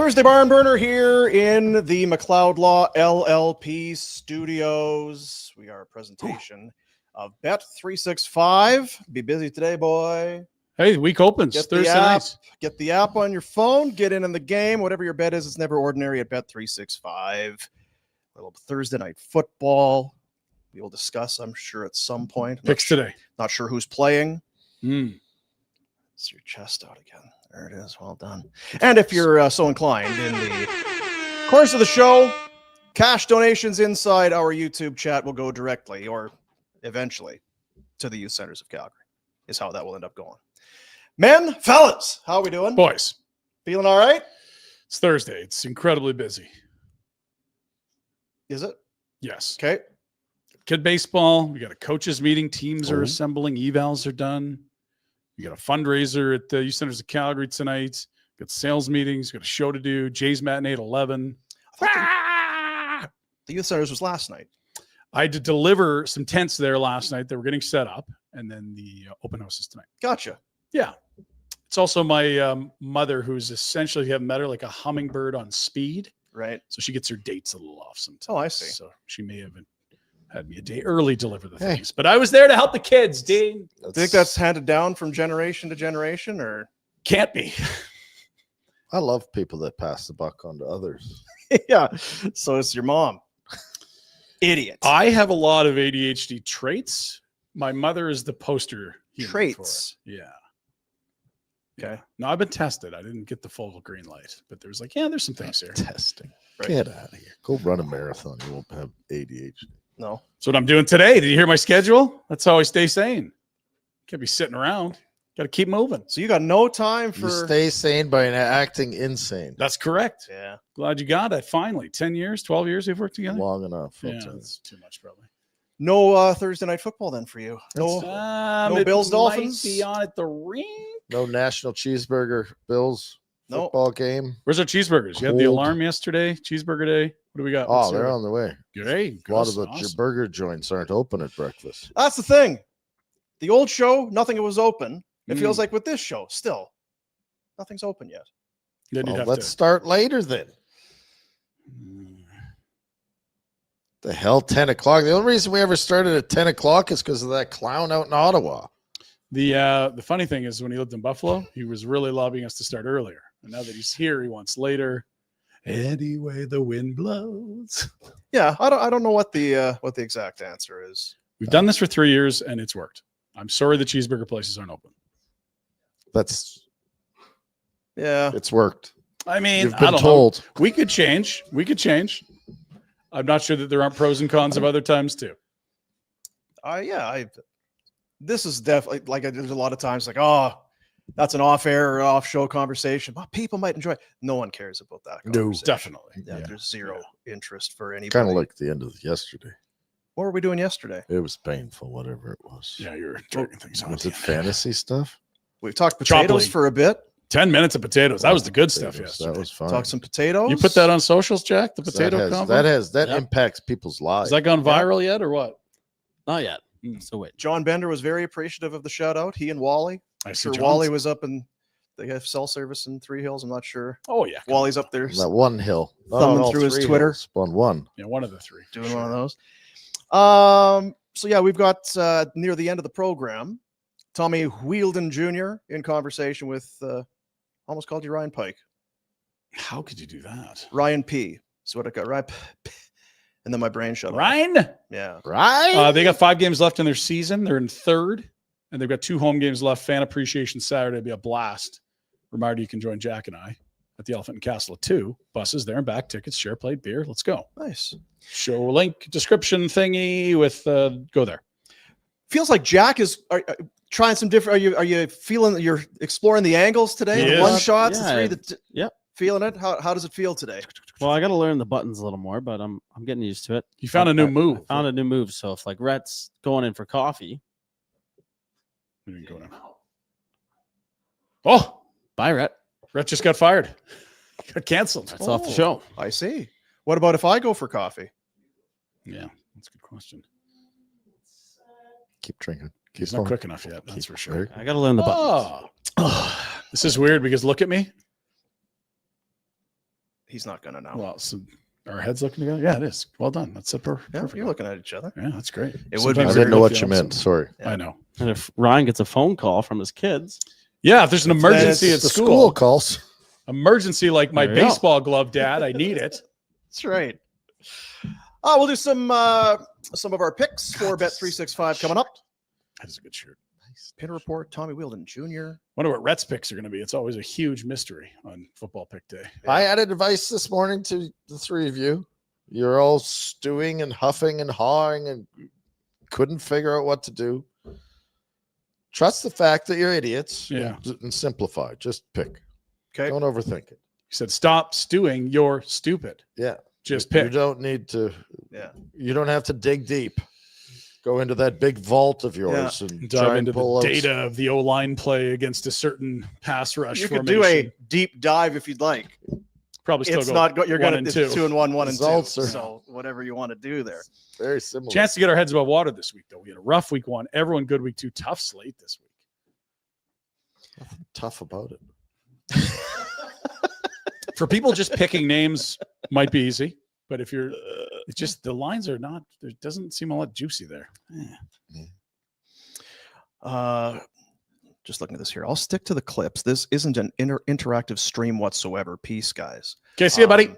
Thursday Barn Burner here in the McLeod Law LLP studios. We are a presentation of Bet365. Be busy today, boy. Hey, the week opens Thursday night. Get the app on your phone. Get in the game. Whatever your bet is, it's never ordinary at Bet365. A little Thursday night football. We will discuss, I'm sure, at some point. Picks today. Not sure who's playing. It's your chest out again. There it is. Well done. And if you're so inclined, in the course of the show, cash donations inside our YouTube chat will go directly or eventually to the Youth Centers of Calgary, is how that will end up going. Men, fellas, how are we doing? Boys. Feeling all right? It's Thursday. It's incredibly busy. Is it? Yes. Okay. Kid baseball. We got a coaches meeting. Teams are assembling. Evals are done. We got a fundraiser at the Youth Centers of Calgary tonight. Got sales meetings. Got a show to do. Jay's matinee at 11. The Youth Centers was last night. I had to deliver some tents there last night that were getting set up. And then the open house is tonight. Gotcha. Yeah. It's also my mother, who's essentially, if you haven't met her, like a hummingbird on speed. Right. So she gets her dates a little off sometimes. Oh, I see. So she may have had me a day early deliver the things. But I was there to help the kids, Dean. Do you think that's handed down from generation to generation, or? Can't be. I love people that pass the buck on to others. Yeah. So it's your mom. Idiot. I have a lot of ADHD traits. My mother is the poster human Traits. for it. Yeah. Okay. No, I've been tested. I didn't get the full green light, but there's like, there's some things here. Testing. Right. Get out of here. Go run a marathon. You won't have ADHD. No. That's what I'm doing today. Did you hear my schedule? That's how I stay sane. Can't be sitting around. Got to keep moving. So you got no time for. You stay sane by acting insane. That's correct. Yeah. Glad you got it. Finally, 10 years, 12 years we've worked together. Long enough. Yeah, that's too much probably. No Thursday night football then for you. No, no Bills Dolphins. Be on at the rink. No National Cheeseburger Bills football game. Where's our cheeseburgers? You had the alarm yesterday. Cheeseburger day. What do we got? Oh, they're on the way. Great. A lot of the burger joints aren't open at breakfast. That's the thing. The old show, nothing was open. It feels like with this show, still nothing's open yet. Then well, let's start later then. The hell, 10 o'clock. The only reason we ever started at 10 o'clock is because of that clown out in Ottawa. The funny thing is, when he lived in Buffalo, he was really lobbying us to start earlier. And now that he's here, he wants later. Anyway, the wind blows. Yeah, I don't know what the exact answer is. We've done this for 3 years and it's worked. I'm sorry the cheeseburger places aren't open. It's worked. I mean, you've been told. We could change. I'm not sure that there aren't pros and cons of other times too. This is definitely like there's a lot of times like, oh, that's an off-air or off-show conversation. But people might enjoy it. No one cares about that. No, definitely. Yeah, there's zero interest for anybody. Kind of like the end of yesterday. What were we doing yesterday? It was painful, whatever it was. Yeah, you're dragging things on. Was it fantasy stuff? We've talked potatoes for a bit. 10 minutes of potatoes. That was the good stuff yesterday. That was fun. Talk some potatoes. You put that on socials, Jack? The potato combo? That impacts people's lives. Has that gone viral yet or what? Not yet. So wait. John Bender was very appreciative of the shout out. He and Wally. I'm sure Wally was up in they have cell service in Three Hills. I'm not sure. Oh yeah. Wally's up there. That one hill. Thumbing through his Twitter. On one. Yeah, one of the three. Doing one of those. So yeah, we've got near the end of the program. Tommy Wheldon Jr. in conversation with almost called you Ryan Pike. How could you do that? Ryan P. That's what I got. Right. And then my brain shut off. Ryan? Yeah. Right. They got 5 games left in their season. They're in 3rd. And they've got 2 home games left. Fan Appreciation Saturday will be a blast. Reminder, you can join Jack and I at the Elephant and Castle at 2. Buses there and back. Tickets, share plate, beer. Let's go. Nice. Show link, description thingy with go there. Feels like Jack is trying some different. Are you feeling that you're exploring the angles today? Yes. The one shots, Yeah, the 3. Yep. Feeling it? How does it feel today? Well, I got to learn the buttons a little more, but I'm getting used to it. You found a new move. I found a new move. So if like Rhett's going in for coffee. Oh, bye, Rhett. Rhett just got fired. Got canceled. That's off the show. I see. What about if I go for coffee? Yeah, that's a good question. Keep drinking. He's not quick enough yet. That's for sure. I got to learn the buttons. This is weird because look at me. He's not going to know. Well, so our heads looking together. Yeah, it is. Well done. That's it. Yeah, you're looking at each other. Yeah, that's great. It would be I weird didn't know if what the you meant. opposite. Sorry. Yeah. I know. And if Ryan gets a phone call from his kids, Yeah, if there's an emergency at The school, calls. emergency like my There you go. baseball glove, Dad, I need it. That's right. We'll do some of our picks for Bet365 coming up. That is a good shirt. Pinder Report, Tommy Wheldon Jr. Wonder what Rhett's picks are going to be. It's always a huge mystery on football pick day. I added advice this morning to the three of you. You're all stewing and huffing and hawing and couldn't figure out what to do. Trust the fact that you're idiots. Yeah. And simplify. Just pick. Okay. Don't overthink it. He said, "Stop stewing. You're stupid. Yeah. Just You pick." don't need to. Yeah. You don't have to dig deep. Go into that big vault of yours and Dive try into and pull the out. data of the O-line play against a certain pass rush You could formation. do a deep dive if you'd like. Probably still It's go not. You're one going and to two. 2 and 1, 1 and 2. Results are- So whatever you want to do there. Very similar. Chance to get our heads above water this week, though. We had a rough week 1. Everyone good week 2. Tough slate this week. Nothing tough about it. For people just picking names might be easy, but if you're, it's just the lines are not. There doesn't seem a lot juicy there. Just looking at this here. I'll stick to the clips. This isn't an interactive stream whatsoever. Peace, guys. Okay, see you, buddy.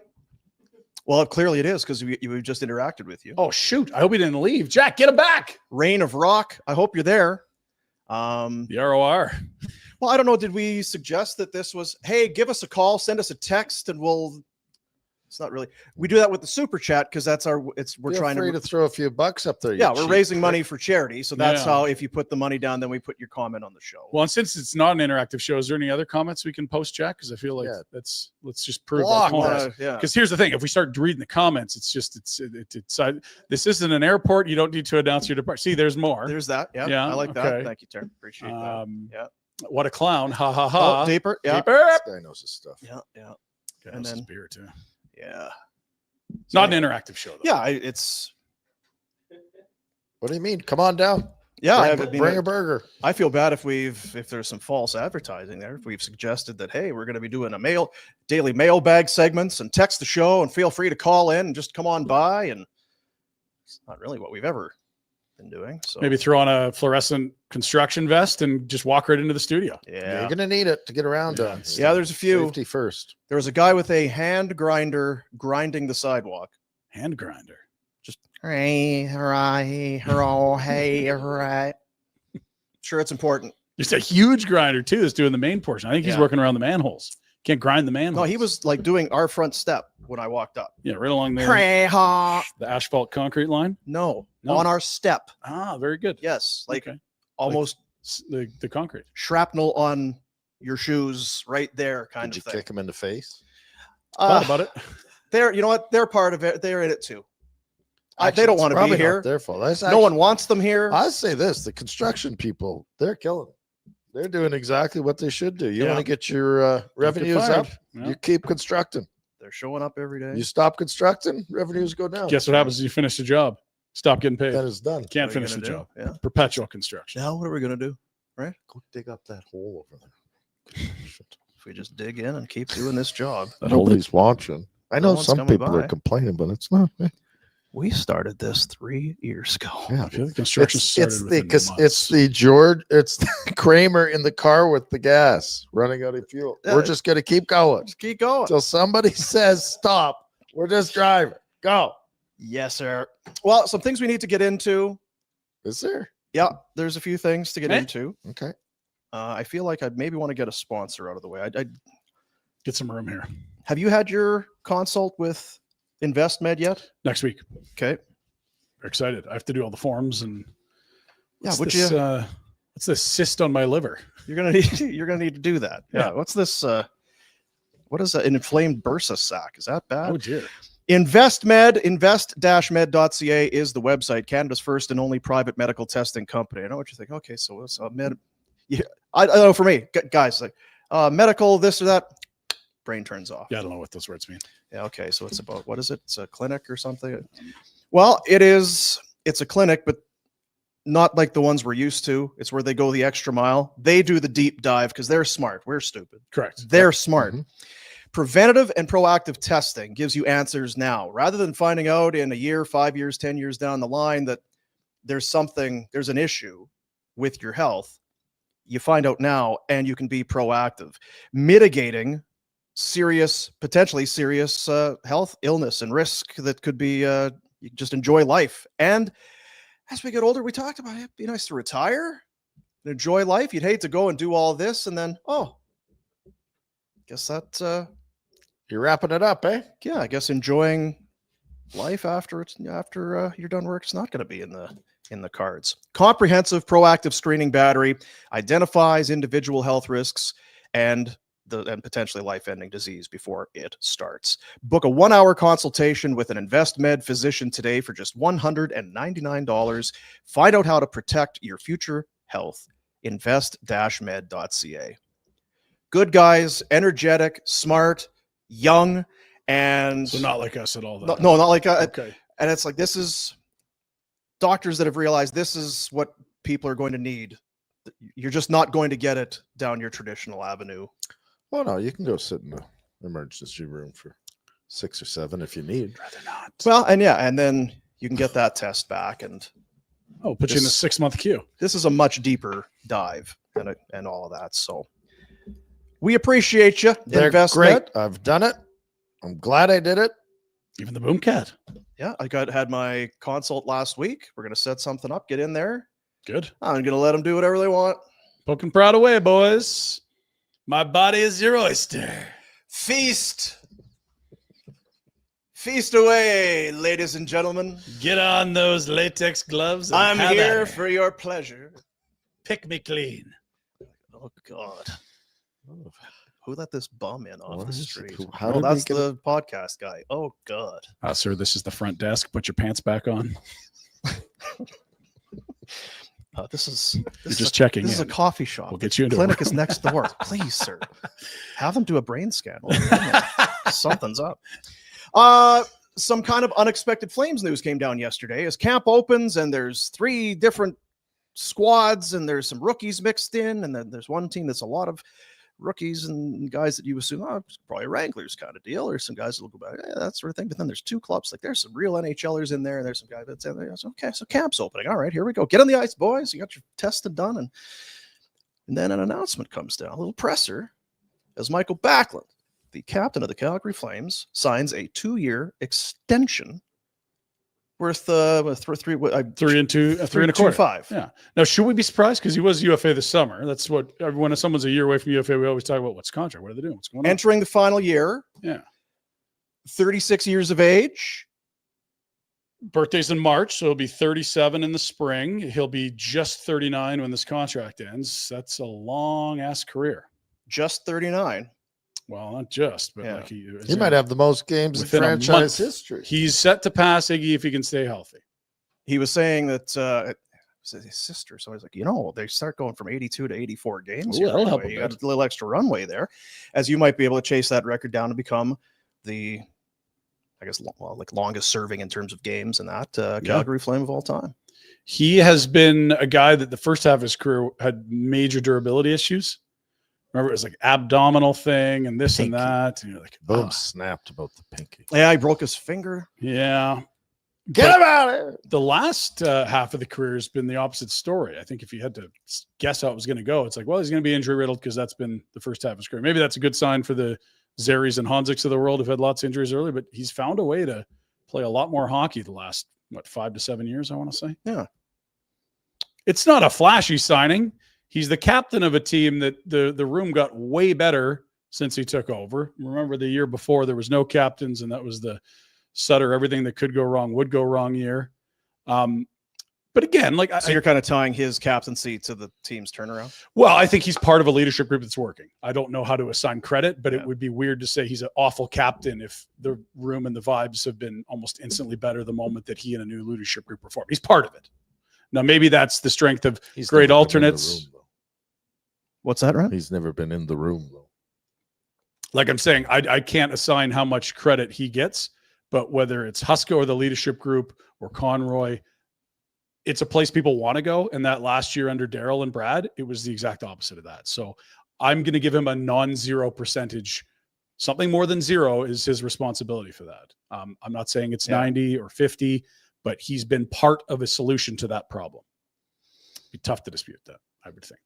Well, clearly it is because we've just interacted with you. Oh shoot! I hope he didn't leave. Jack, get him back. Rain of Rock. I hope you're there. The ROR. Well, I don't know. Did we suggest that this was, hey, give us a call, send us a text, and it's not really. We do that with the super chat because we're Feel trying free to throw a few bucks up there. yeah, you we're cheap raising prick. money for charity. So that's Yeah. how, if you put the money down, then we put your comment on the show. Well, and since it's not an interactive show, is there any other comments we can post, Jack? Because I feel like Yeah. let's just prove our Block point. Yeah. Because here's the thing: if we start reading the comments, it's this isn't an airport. You don't need to announce your departure. See, there's more. There's that. Yeah. Yeah, I like okay. that. Thank you, Terry. Appreciate that. Yeah. What a clown! Ha ha ha! Oh, deeper. Yeah. Deeper. This guy knows his stuff. Yeah. Yeah. Okay, And this is then- beer too. Yeah. Not an interactive show, though. Yeah. It's, What do you mean? Come on down. yeah. Bring a burger. I feel bad if there's some false advertising there. If we've suggested that, hey, we're going to be doing daily mailbag segments and text the show and feel free to call in and just come on by. And it's not really what we've ever been doing. So Maybe throw on a fluorescent construction vest and just walk right into the studio. yeah. You're gonna need it to get around. Yeah. Yeah, there's a few. Safety first. There was a guy with a hand grinder grinding the sidewalk. Hand grinder. Just hey, right. Sure, it's important. There's a huge grinder too that's doing the main portion. I think he's Yeah. working around the manholes. Can't grind the manholes. No, he was like doing our front step when I walked up. right along there. No, The asphalt concrete line. No. on our step. Ah, very good. Yes, like Okay. almost The concrete. shrapnel on your shoes right there kind Did you of thing. kick him in the face? Thought about it. They're, you know what? They're part of it. They're in it too. They Actually, don't it's want to be probably not here. Their fault. That's No one wants them here. I say this: the construction people, they're killing it. They're doing exactly what they should do. You Yeah. want to get your revenues up, Yeah. you keep constructing. They're showing up every day. You stop constructing, revenues go down. Guess what happens if you finish the job? Stop getting paid. Then it's done. Can't What are you finish the gonna job. do? Yeah. Perpetual construction. Now what are we gonna do Go dig up that hole over there. if we just dig in and keep doing this job? Nobody's watching. I No know one's some coming people by. are complaining, but it's not. We started this 3 years ago. Yeah. I feel like construction started within it's months. the George, it's the Kramer in the car with the gas running out of fuel. We're just gonna keep going Just keep going. until somebody says stop. We're just driving. Go. Yes, sir. Well, some things we need to get into. Is there? Yeah, there's a few things to get Okay. into. Okay. I feel like I'd maybe want to get a sponsor out of the way. Get some room here. Have you had your consult with InvestMed yet? Next week. Okay. Very excited. I have to do all the forms and Yeah, what's would this, you? what's this cyst on my liver? You're gonna need. You're gonna need to do that. Yeah. Yeah. What's this? What is that? An inflamed bursa sac? Is that bad? Oh dear. InvestMed, invest-med.ca is the website, Canada's first and only private medical testing company. I know what you think. Okay, so it's med. Yeah, I know for me, guys, like medical, this or that, brain turns off. Yeah, I don't know what those words mean. Yeah, okay, so it's about, what is it? It's a clinic or something? Well, it is. It's a clinic, but not like the ones we're used to. It's where they go the extra mile. They do the deep dive because they're smart. We're stupid. Correct. They're smart. Mhm. Preventative and proactive testing gives you answers now, rather than finding out in a year, 5 years, 10 years down the line that there's an issue with your health. You find out now, and you can be proactive, mitigating potentially serious health illness and risk that could be, you just enjoy life. And as we get older, we talked about it'd be nice to retire and enjoy life. You'd hate to go and do all this and then, guess that You're wrapping it up, eh? yeah, I guess enjoying life after you're done work is not going to be in the cards. Comprehensive proactive screening battery identifies individual health risks and potentially life-ending disease before it starts. Book a 1-hour consultation with an InvestMed physician today for just $199. Find out how to protect your future health. Invest-med.ca. Good guys, energetic, smart, young, and So not like us at all. Then. no, not like Okay. and it's like, this is doctors that have realized this is what people are going to need. You're just not going to get it down your traditional avenue. Well, no, you can go sit in the emergency room for 6 or 7 if you need. Rather not. Well, and then you can get that test back, and Put you in the 6-month queue. this is a much deeper dive and all of that. So we appreciate you. They're InvestMed. great. I've done it. I'm glad I did it. Even the Boomcat. Yeah, I had my consult last week. We're going to set something up, get in there. Good. I'm going to let them do whatever they want. Poking proud away, boys. My body is your oyster. Feast. Feast away, ladies and gentlemen. Get on those latex gloves. And I'm have here at it. for your pleasure. Pick me clean. Oh, God. Who let this bum in off What the is it? street? How Oh, did we that's get the podcast guy. Oh, God. Sir, this is the front desk. Put your pants back on. This is You're just checking This is a in. coffee shop. We'll get you into a Clinic room. is next door. Please, sir. Have them do a brain scan. Something's up. Some kind of unexpected Flames news came down yesterday as camp opens, and there's 3 different squads, and there's some rookies mixed in, and then there's one team that's a lot of rookies and guys that you assume, it's probably Wranglers kind of deal, or some guys that will go back, that sort of thing. But then there's 2 clubs, like there's some real NHLers in there, and there's some guys that's in there. Okay, so camp's opening. All right, here we go. Get on the ice, boys. You got your tested done, and then an announcement comes down, a little presser, as Michael Backlund, the captain of the Calgary Flames, signs a 2-year extension worth 3 and 2.25. 5. Yeah. Now, should we be surprised? Because he was UFA this summer. That's what when someone's a year away from UFA, we always talk about what's contract. What are they doing? What's going on? Entering the final year. Yeah. 36 years of age. Birthday's in March, so he'll be 37 in the spring. He'll be just 39 when this contract ends. That's a long ass career. Just 39. Well, not just, but Yeah. like He might have the most games in within a franchise month. history. He's set to pass Iggy if he can stay healthy. He was saying that his sister, so he's like, they start going from 82 to 84 games. Ooh, here that'll right help away. a You got bit. a little extra runway there, as you might be able to chase that record down and become the, I guess, longest serving in terms of games in that Calgary Flame of all time. He has been a guy that the first half of his career had major durability issues. Remember, it was like abdominal thing and this Pinky. and that. And you're like, Boom, "Ah." snapped about the pinky. Yeah, he broke his finger. Yeah. Get But him out of here. the last half of the career has been the opposite story. I think if you had to guess how it was going to go, it's like, well, he's going to be injury riddled because that's been the first half of his career. Maybe that's a good sign for the Zaries and Honziks of the world who've had lots of injuries early, but he's found a way to play a lot more hockey the last, 5 to 7 years, I want to say. Yeah. It's not a flashy signing. He's the captain of a team that the room got way better since he took over. Remember the year before there was no captains, and that was the Sutter, everything that could go wrong would go wrong year. But again, So you're kind of tying his captaincy to the team's turnaround. I think he's part of a leadership group that's working. I don't know how to assign credit, but Yeah. it would be weird to say he's an awful captain if the room and the vibes have been almost instantly better the moment that he and a new leadership group perform. He's part of it. Now, maybe that's the strength of He's great never been in the alternates. room, though. What's that, right? He's never been in the room, though. Like I'm saying, I can't assign how much credit he gets, but whether it's Husko or the leadership group or Conroy, it's a place people want to go. And that last year under Daryl and Brad, it was the exact opposite of that. So I'm going to give him a non-zero percentage Something more than 0 is his responsibility for that. I'm not saying it's 90 or 50, but he's been part of a solution to that problem. It'd be tough to dispute that, I would think.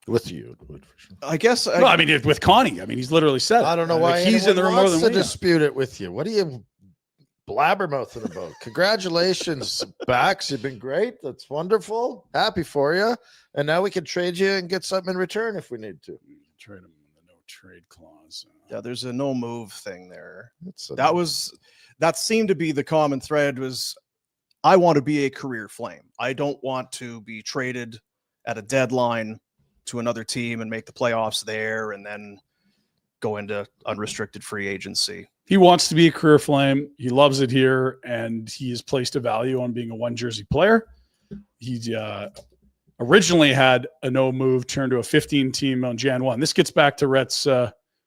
With you, it would for sure. I guess. No, I mean, with Connie. I mean, he's literally said it. I don't know why he's in the room more than to we are. dispute it with you. What are you blabbermouthing about? Congratulations, Bax. You've been great. That's wonderful. Happy for you. And now we can trade you and get something in return if we need to. Trade him in the no trade clause. Yeah, there's a no move thing there. That's That seemed to be the common thread was I want to be a career Flame. I don't want to be traded at a deadline to another team and make the playoffs there and then go into unrestricted free agency. He wants to be a career Flame. He loves it here, and he has placed a value on being a one jersey player. He originally had a no move turned to a 15 team on Jan 1. This gets back to Rhett's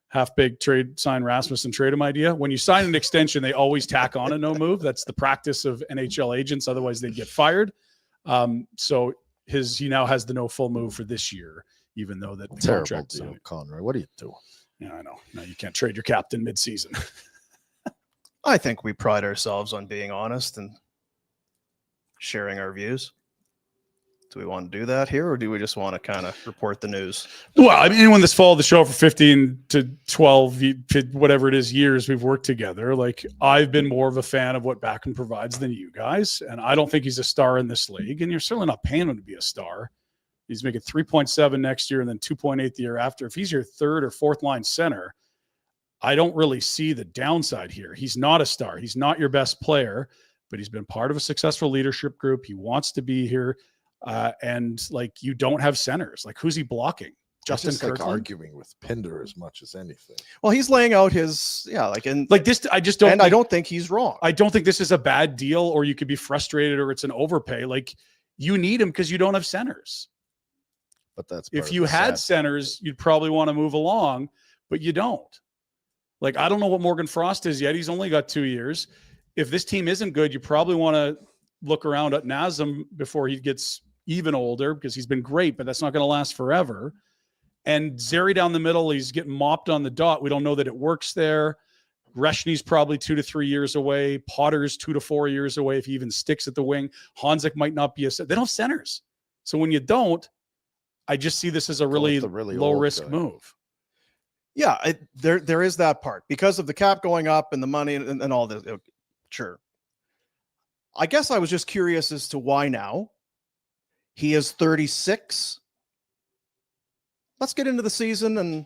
half-baked trade sign Rasmussen trade him idea. When you sign an extension, they always tack on a no move. That's the practice of NHL agents. Otherwise, they'd get fired. So he now has the no full move for this year, even though that the terrible contract deal, Conroy. What are you doing? Yeah, I know. No, you can't trade your captain mid-season. I think we pride ourselves on being honest and sharing our views. Do we want to do that here, or do we just want to kind of report the news? Well, I mean, when this followed the show for 15 to 12, whatever it is, years we've worked together, like I've been more of a fan of what Backlund provides than you guys. And I don't think he's a star in this league. And you're certainly not paying him to be a star. He's making 3.7 next year and then 2.8 the year after. If he's your third or fourth line center, I don't really see the downside here. He's not a star. He's not your best player, but he's been part of a successful leadership group. He wants to be here. And like, you don't have centers. Like, who's he blocking? Justin Kirkland? Like arguing with Pinder as much as anything. Well, he's laying out his this. I just don't. And I don't think he's wrong. I don't think this is a bad deal, or you could be frustrated, or it's an overpay. Like, you need him because you don't have centers. But that's if you had centers, you'd probably want to move along, but you don't. Like, I don't know what Morgan Frost is yet. He's only got 2 years. If this team isn't good, you probably want to look around at Nazem before he gets even older, because he's been great, but that's not going to last forever. And Zeri down the middle, he's getting mopped on the dot. We don't know that it works there. Greshny's probably 2 to 3 years away. Potter's 2 to 4 years away if he even sticks at the wing. Hanzik might not be they don't have centers. So when you don't, I just see this as a really low risk move. Yeah, there is that part because of the cap going up and the money and all this. Sure. I guess I was just curious as to why now. He is 36. Let's get into the season and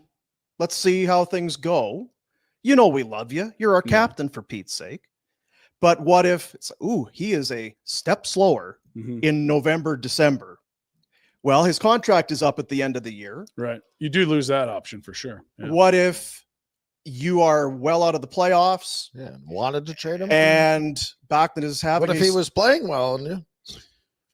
let's see how things go. You know we love you. You're our captain, for Pete's sake. But what if he is a step slower in November, December? Well, his contract is up at the end of the year. Right. You do lose that option for sure. Yeah. What if you are well out of the playoffs? Yeah, wanted to trade him. And Backlund is having. What if he was playing well? And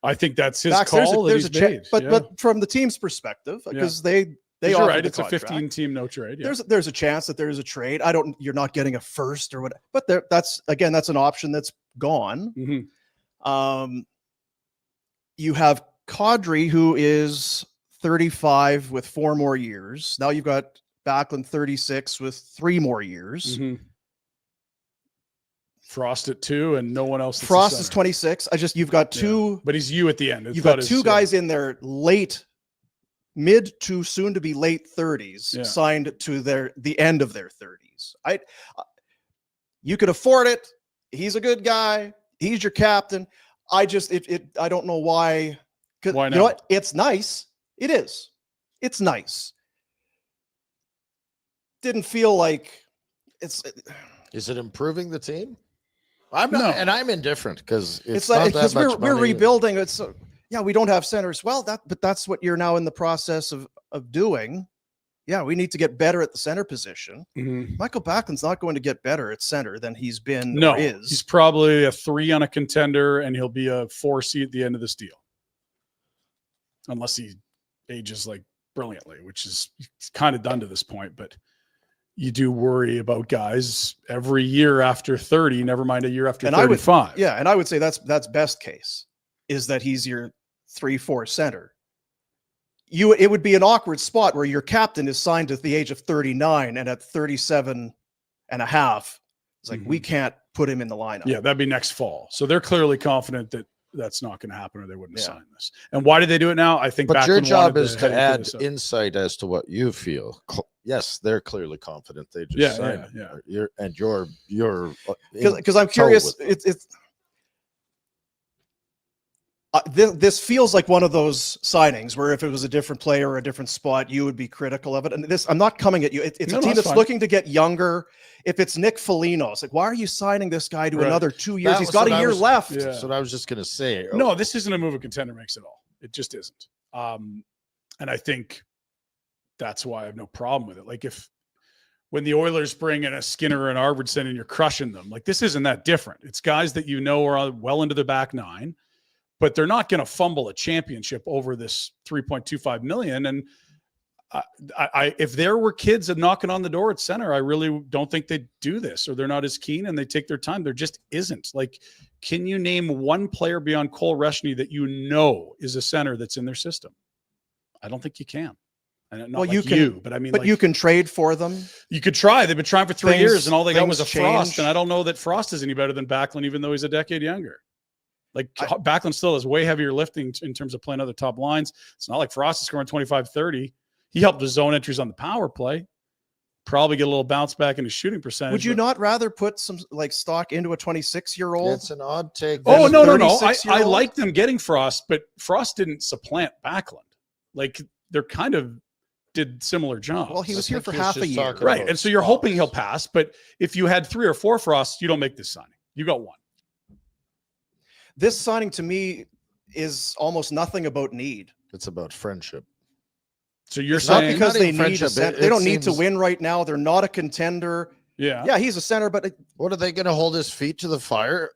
I think that's his call. There's a chance, but from the team's perspective, because they you're right. It's a 15-team no trade. Yeah. There's a chance that there is a trade. You're not getting a first or whatever. But that's an option that's gone. Mm-hmm. You have Kadri, who is 35 with 4 more years. Now you've got Backlund 36 with 3 more years. Mm-hmm. Frost at 2 and no one else. Frost is 26. You've got 2, but he's at the end. You've got 2 guys in their mid to soon to be late 30s, signed to the end of their 30s. You could afford it. He's a good guy. He's your captain. I don't know why. Why not? You know what? It's nice. It is. It's nice. Didn't feel like it's. Is it improving the team? I'm not, and I'm indifferent because it's not like, that much we're money. rebuilding. We don't have centers. Well, but that's what you're now in the process of doing. Yeah, we need to get better at the center position. Mm-hmm. Michael Backlund's not going to get better at center than he's been. No, or is. He's probably a 3 on a contender, and he'll be a 4 seed at the end of this deal, unless he ages like brilliantly, which is kind of done to this point. But you do worry about guys every year after 30, never mind a year after 35. And I would say that's best case, is that he's your 3-4 center. it would be an awkward spot where your captain is signed at the age of 39 and at 37 and a half. It's like, we can't put him in the lineup. Yeah, that'd be next fall. So they're clearly confident that that's not going to happen or they wouldn't have signed this. And why did they do it now? I think But your Backlund job wanted is to head add into this. insight as to what you feel. Yes, they're clearly confident. They just signed. You're because I'm curious. This feels like one of those signings where if it was a different player or a different spot, you would be critical of it. And this, I'm not coming at you. It's a team that's looking to get younger. If it's Nick Foligno, it's like, why are you signing this guy to another 2 years? He's got a year left. Yeah. That's what I was just going to say. No, this isn't a move a contender makes at all. It just isn't. And I think that's why I have no problem with it. Like when the Oilers bring in a Skinner or an Arvidsson and you're crushing them, like this isn't that different. It's guys that you know are well into the back nine, but they're not going to fumble a championship over this $3.25 million. And if there were kids knocking on the door at center, I really don't think they'd do this, or they're not as keen and they take their time. There just isn't. Like, can you name one player beyond Cole Reshny that you know is a center that's in their system? I don't think you can. And not you can, but I mean, but you can trade for them. You could try. They've been trying for 3 years, and all they got was a Frost. And I don't know that Frost is any better than Backlund, even though he's a decade younger. Like Backlund still has way heavier lifting in terms of playing other top lines. It's not like Frost is scoring 25, 30. He helped with zone entries on the power play. Probably get a little bounce back in his shooting percentage. Would you not rather put some stock into a 26-year-old? It's an odd take. Oh, no. I like them getting Frost, but Frost didn't supplant Backlund. Like, they're kind of did similar jobs. Well, he was here for half a year. Right. And so you're hoping he'll pass, but if you had 3 or 4 Frosts, you don't make this signing. You got one. This signing to me is almost nothing about need. It's about friendship. So you're saying not because they need they don't need to win right now. They're not a contender. Yeah, he's a center, but what are they going to hold his feet to the fire?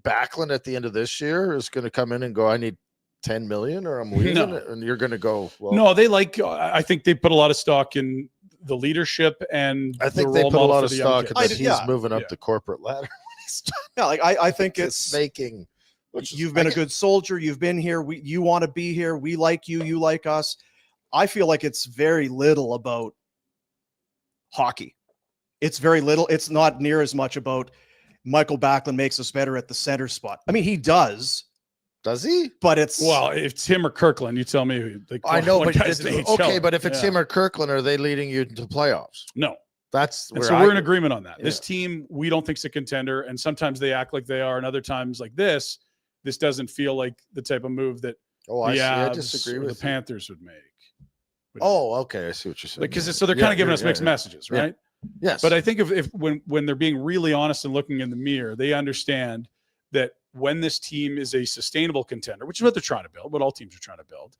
Backlund at the end of this year is going to come in and go, I need 10 million or I'm leaving. No. And you're going to go, well, no, I think they put a lot of stock in the leadership, and I think they put a lot of stock in that he's moving up the corporate ladder. Yeah, like I think it's making. You've been a good soldier. You've been here. You want to be here. We like you. You like us. I feel like it's very little about hockey. It's very little. It's not near as much about Michael Backlund makes us better at the center spot. I mean, he does. Does he? But it's if it's him or Kirkland, you tell me who. Like, I know, but okay, but if it's him or Kirkland, are they leading you to playoffs? No. That's where we're in agreement on that. Yeah. This team, we don't think is a contender, and sometimes they act like they are, and other times like this doesn't feel like the type of move that I disagree with the Panthers would make. Okay, I see what you're saying. Because so they're kind of giving us mixed messages, right? Yeah. Yes. But I think if when they're being really honest and looking in the mirror, they understand that when this team is a sustainable contender, which is what they're trying to build, what all teams are trying to build,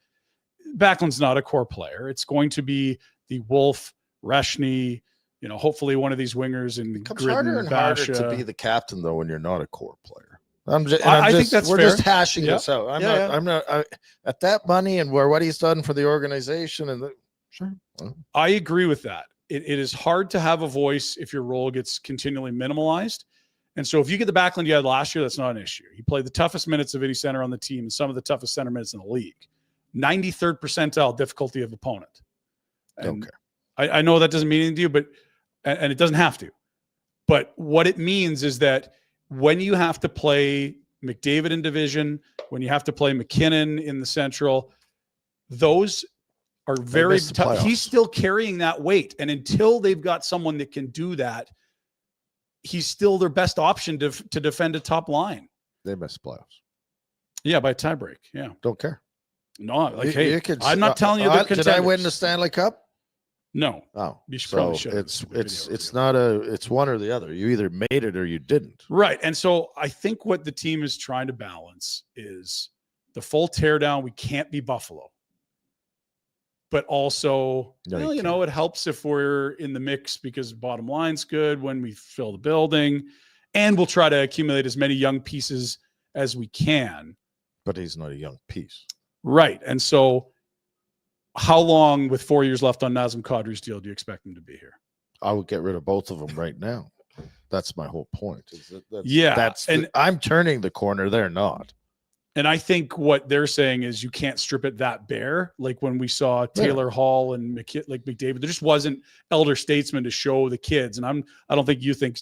Backlund's not a core player. It's going to be the Wolf, Reshny, hopefully one of these wingers in It harder and harder to be the captain though when you're not a core player. I think that's we're fair. just hashing this out. I'm not at that money and what he's done for the organization and sure. I agree with that. It is hard to have a voice if your role gets continually minimalized. And so if you get the Backlund you had last year, that's not an issue. He played the toughest minutes of any center on the team and some of the toughest center minutes in the league. 93rd percentile difficulty of opponent. And I know that doesn't mean anything to you, but and it doesn't have to. But what it means is that when you have to play McDavid in division, when you have to play McKinnon in the Central, those are very tough. He's still carrying that weight. And until they've got someone that can do that, he's still their best option to defend a top line. They missed playoffs. Yeah, by tiebreak. Yeah. Don't care. No, I'm not telling you they're contenders. Did I win the Stanley Cup? No. Oh, you probably should. It's one or the other. You either made it or you didn't. Right. And so I think what the team is trying to balance is the full teardown. We can't be Buffalo. But also, it helps if we're in the mix because bottom line's good when we fill the building. And we'll try to accumulate as many young pieces as we can. But he's not a young piece. Right. And so how long with 4 years left on Nazem Kadri's deal do you expect him to be here? I would get rid of both of them right now. That's my whole point. I'm turning the corner. They're not. And I think what they're saying is you can't strip it that bare. Like when we saw Taylor Hall and McDavid, there just wasn't elder statesmen to show the kids. And I don't think you think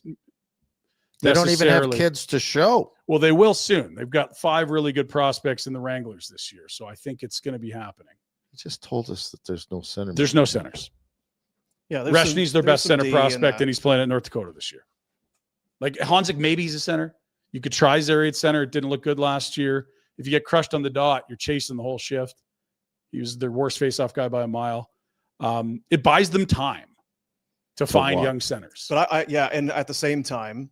they don't even have kids to show. Well, they will soon. They've got 5 really good prospects in the Wranglers this year. So I think it's going to be happening. He just told us that there's no center. There's no centers. Yeah, Reshny's their best center prospect, and he's playing at North Dakota this year. Like Hanzik, maybe he's a center. You could try Zary at center. It didn't look good last year. If you get crushed on the dot, you're chasing the whole shift. He was their worst faceoff guy by a mile. It buys them time to find young centers. But and at the same time,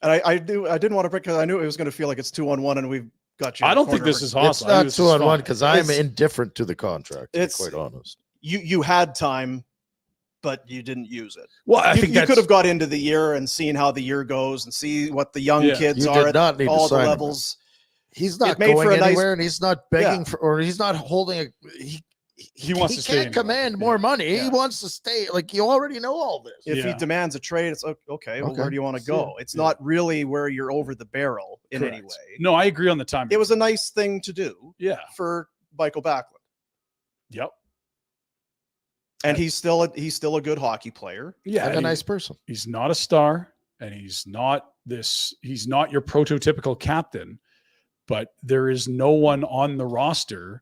and I didn't want to break because I knew it was going to feel like it's 2-on-1, and we've got you. I don't think this is awesome. It's not 2-on-1 because I'm indifferent to the contract. To be quite honest. You had time, but you didn't use it. Well, I think you could have got into the year and seen how the year goes and see what the young kids are at all the levels. He's not going anywhere, and he's not begging for, or he's not holding a. He wants to stay. He can't command more money. Yeah. He wants to stay. Like, you already know all this. If he demands a trade, it's okay. Well, where do you want to go? It's not really where you're over the barrel in any way. No, I agree on the time. It was a nice thing to do. Yeah, for Michael Backlund. Yep. And he's still a good hockey player. Yeah, and a nice person. He's not a star, and he's not your prototypical captain. But there is no one on the roster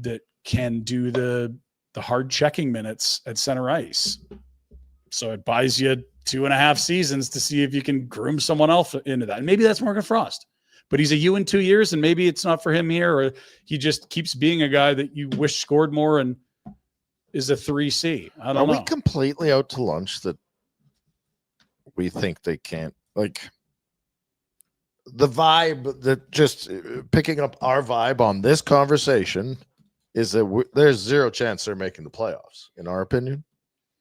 that can do the hard checking minutes at center ice. So it buys you 2.5 seasons to see if you can groom someone else into that. And maybe that's Morgan Frost, but he's a U in 2 years, and maybe it's not for him here, or he just keeps being a guy that you wish scored more and is a 3C. I don't know. Are we completely out to lunch that we think they can't, like, the vibe that just picking up our vibe on this conversation is that there's zero chance they're making the playoffs, in our opinion.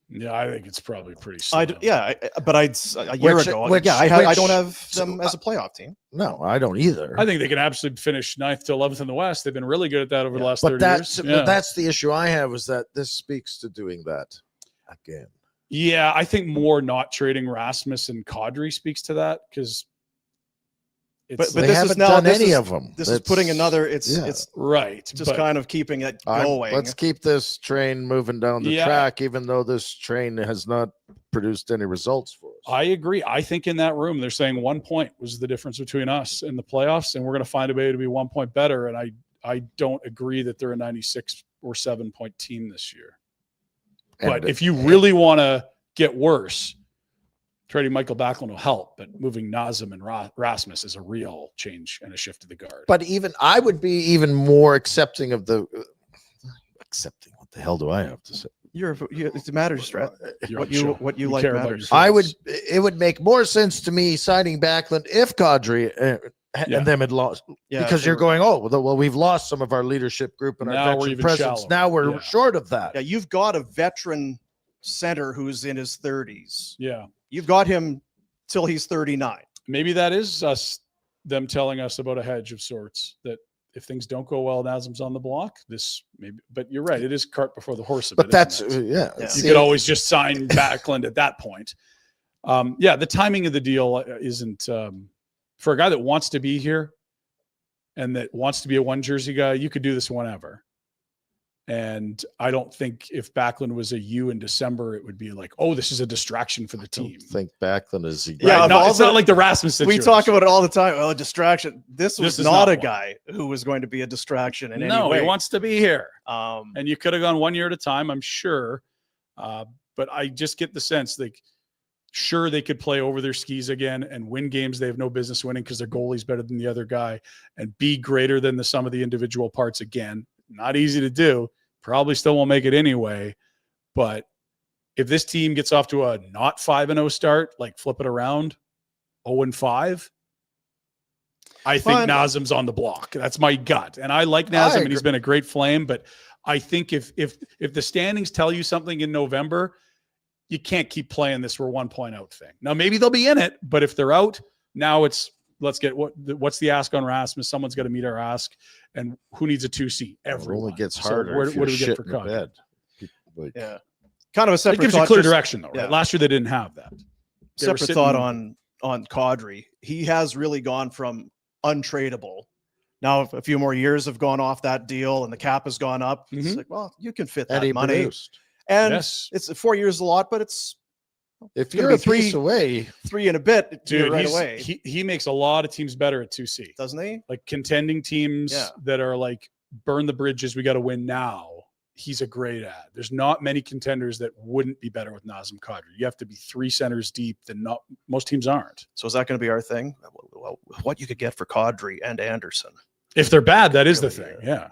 Yeah, I think it's probably pretty soon. But a year ago, I don't have them as a playoff team. No, I don't either. I think they can absolutely finish 9th to 11th in the West. They've been really good at that over the last 30 years. But that's the issue I have, is that this speaks to doing that again. Yeah, I think more not trading Rasmus and Kadri speaks to that, because but they haven't done any of them. This is putting another. It's right. Just kind of keeping it going. Let's keep this train moving down the track, even though this train has not produced any results for us. I agree. I think in that room they're saying 1 point was the difference between us and the playoffs, and we're going to find a way to be 1 point better. And I don't agree that they're a 96 or 7 point team this year. But if you really want to get worse, trading Michael Backlund will help, but moving Nazem and Rasmus is a real change and a shift to the guard. But I would be even more accepting of the accepting. What the hell do I have to say? It matters, Strat. What you like matters. It would make more sense to me signing Backlund if Kadri and them had lost, because you're going, well, we've lost some of our leadership group and our veteran presence. Shallow. Now we're short of that. Yeah, you've got a veteran center who's in his 30s. Yeah. You've got him till he's 39. Maybe that is them telling us about a hedge of sorts, that if things don't go well, Nazem's on the block. But you're right. It is cart before the horse. But that's, you could always just sign Backlund at that point. The timing of the deal isn't, for a guy that wants to be here and that wants to be a one jersey guy, you could do this whenever. And I don't think if Backlund was a U in December, it would be like, oh, this is a distraction for the team. I don't think Backlund is. It's not like the Rasmus situation. We talk about it all the time. Well, a distraction. This was not a guy who was going to be a distraction in any way. No, he wants to be here. And you could have gone 1 year at a time, I'm sure. But I just get the sense like, sure, they could play over their skis again and win games they have no business winning because their goalie's better than the other guy, and be greater than the sum of the individual parts again. Not easy to do. Probably still won't make it anyway. But if this team gets off to a not 5-0 start, like flip it around, 0-5, I think Nazem's on the block. That's my gut. And I like Nazem, and he's been a great Flame. But I think if the standings tell you something in November, you can't keep playing this we're 1 point out thing. Now, maybe they'll be in it, but if they're out, now it's let's get what's the ask on Rasmus? Someone's got to meet our ask. And who needs a 2C? Everyone. It only gets harder. So what do we get for Kadri? Yeah. Kind of a separate thought. It gives you clear direction, though, right? Yeah. Last year, they didn't have that. Separate thought on Kadri. He has really gone from untradeable Now, if a few more years have gone off that deal and the cap has gone up, it's Mhm. like, well, you can fit And that he money. produced. And Yes. it's 4 years a lot, but it's If gonna you're be a piece away, 3 and a bit Dude, right away, he makes a lot of teams better at 2C. doesn't he? Like contending teams Yeah. that are like burn the bridges, we got to win now. He's a great ad. There's not many contenders that wouldn't be better with Nazem Kadri. You have to be 3 centers deep, then not most teams aren't. So is that going to be our thing? Well, what you could get for Kadri and Anderson? If they're bad, that is the Really, thing. Yeah.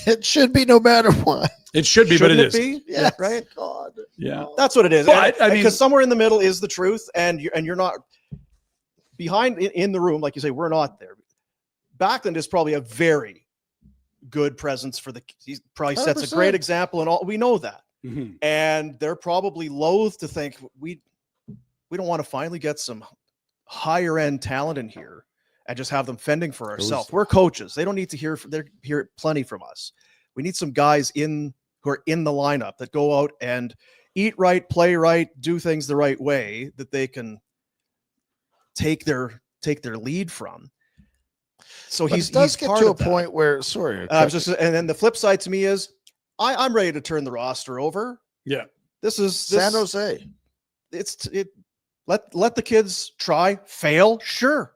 it should be no matter what. It should be, Shouldn't but it is. be? Yes, right. God. Yeah. That's what it is. But, I mean- because somewhere in the middle is the truth, and you're not behind in the room, like you say. We're not there. Backlund is probably a very good presence for the. He probably sets a 100%. great example, and all we know that. Mhm. And they're probably loath to think we don't want to finally get some higher end talent in here and just have them fending for ourselves. We're coaches. They don't need to hear plenty from us. We need some guys who are in the lineup that go out and eat right, play right, do things the right way that they can take their lead from. So But he's it does get part to a of that. point where, sorry, And then the flip side to me is I'm ready to turn the roster over. Yeah. San Jose. Let the kids try, fail, sure.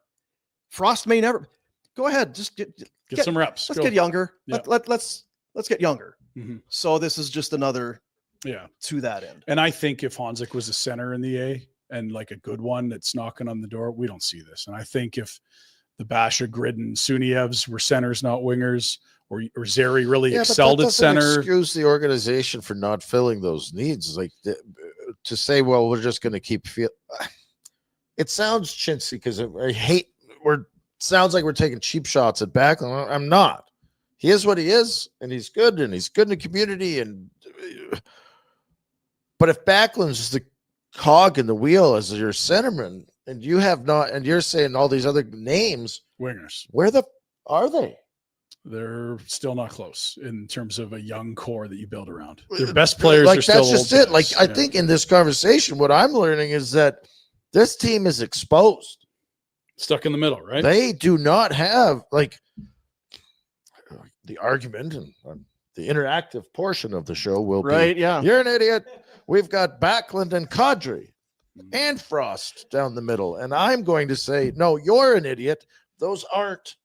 Frost may never. Go ahead, just Get some reps. let's Go. get younger. Yeah. Let's get younger. Mhm. So this is just another Yeah. to that end. And I think if Honzik was a center in the A and like a good one that's knocking on the door, we don't see this. And I think if the Basha, Grid, and Sunievs were centers, not wingers, or Zeri really excelled at center. Excuse the organization for not filling those needs. Like to say, well, we're just going to keep feel. It sounds chintzy because I hate. Sounds like we're taking cheap shots at Backlund. I'm not. He is what he is, and he's good in the community. But if Backlund's the cog in the wheel as your centerman, and you have not, and you're saying all these other names, Wingers. where are they? They're still not close in terms of a young core that you build around. Their best players Like are still that's just old it. Like guys. I Yeah. think in this conversation, what I'm learning is that this team is exposed. Stuck in the middle, right? They do not have like the argument and the interactive portion of the show will Right? be. Yeah. You're an idiot. We've got Backlund and Kadri and Frost down the middle, and I'm going to say, no, you're an idiot. Those aren't.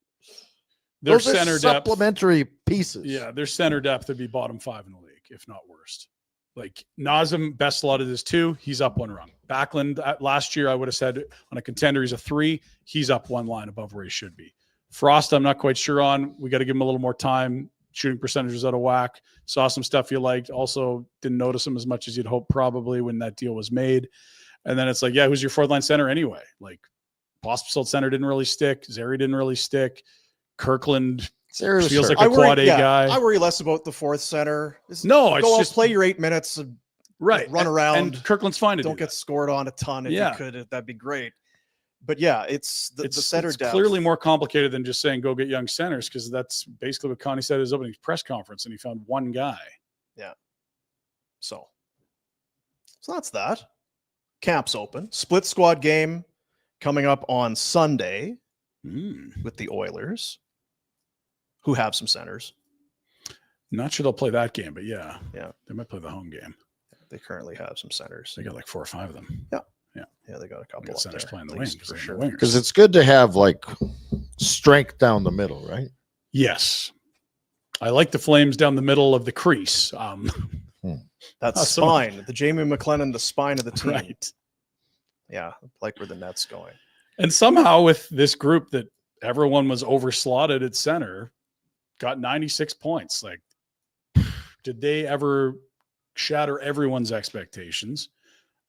Their Those are center depth. supplementary pieces. Yeah, their center depth would be bottom 5 in the league, if not worst. Like Nazem, best slotted is 2. He's up 1 rung. Backlund last year, I would have said on a contender, he's a 3. He's up 1 line above where he should be. Frost, I'm not quite sure on. We got to give him a little more time. Shooting percentages out of whack. Saw some stuff you liked. Also didn't notice him as much as you'd hope probably when that deal was made. And then it's like, yeah, who's your 4th line center anyway? Like Pospisil center didn't really stick. Zeri didn't really stick. Kirkland Seriously. feels like a quad A guy. I worry less about the 4th center. Just No, it's go out, just play your 8 minutes and right. run around. And Kirkland's fine to don't do get that. scored on a ton. If Yeah. you could, that'd be great. But yeah, it's the center it's depth. clearly more complicated than just saying go get young centers, because that's basically what Connie said at his opening press conference, and he found one guy. So that's that. Camp's open. Split squad game coming up on Sunday with the Oilers, who have some centers. Not sure they'll play that game, but yeah, they might play the home game. They currently have some centers. They got like 4 or 5 of them. Yeah, they got a They couple got up centers there, playing the at wing least, for sure. because it's good to have like strength down the middle, right? Yes, I like the Flames down the middle of the crease. That Oh, spine, the Jamie McLennan, the spine of the team. Right. Yeah, like where the net's going. And somehow with this group that everyone was overslotted at center, got 96 points. Like, did they ever shatter everyone's expectations?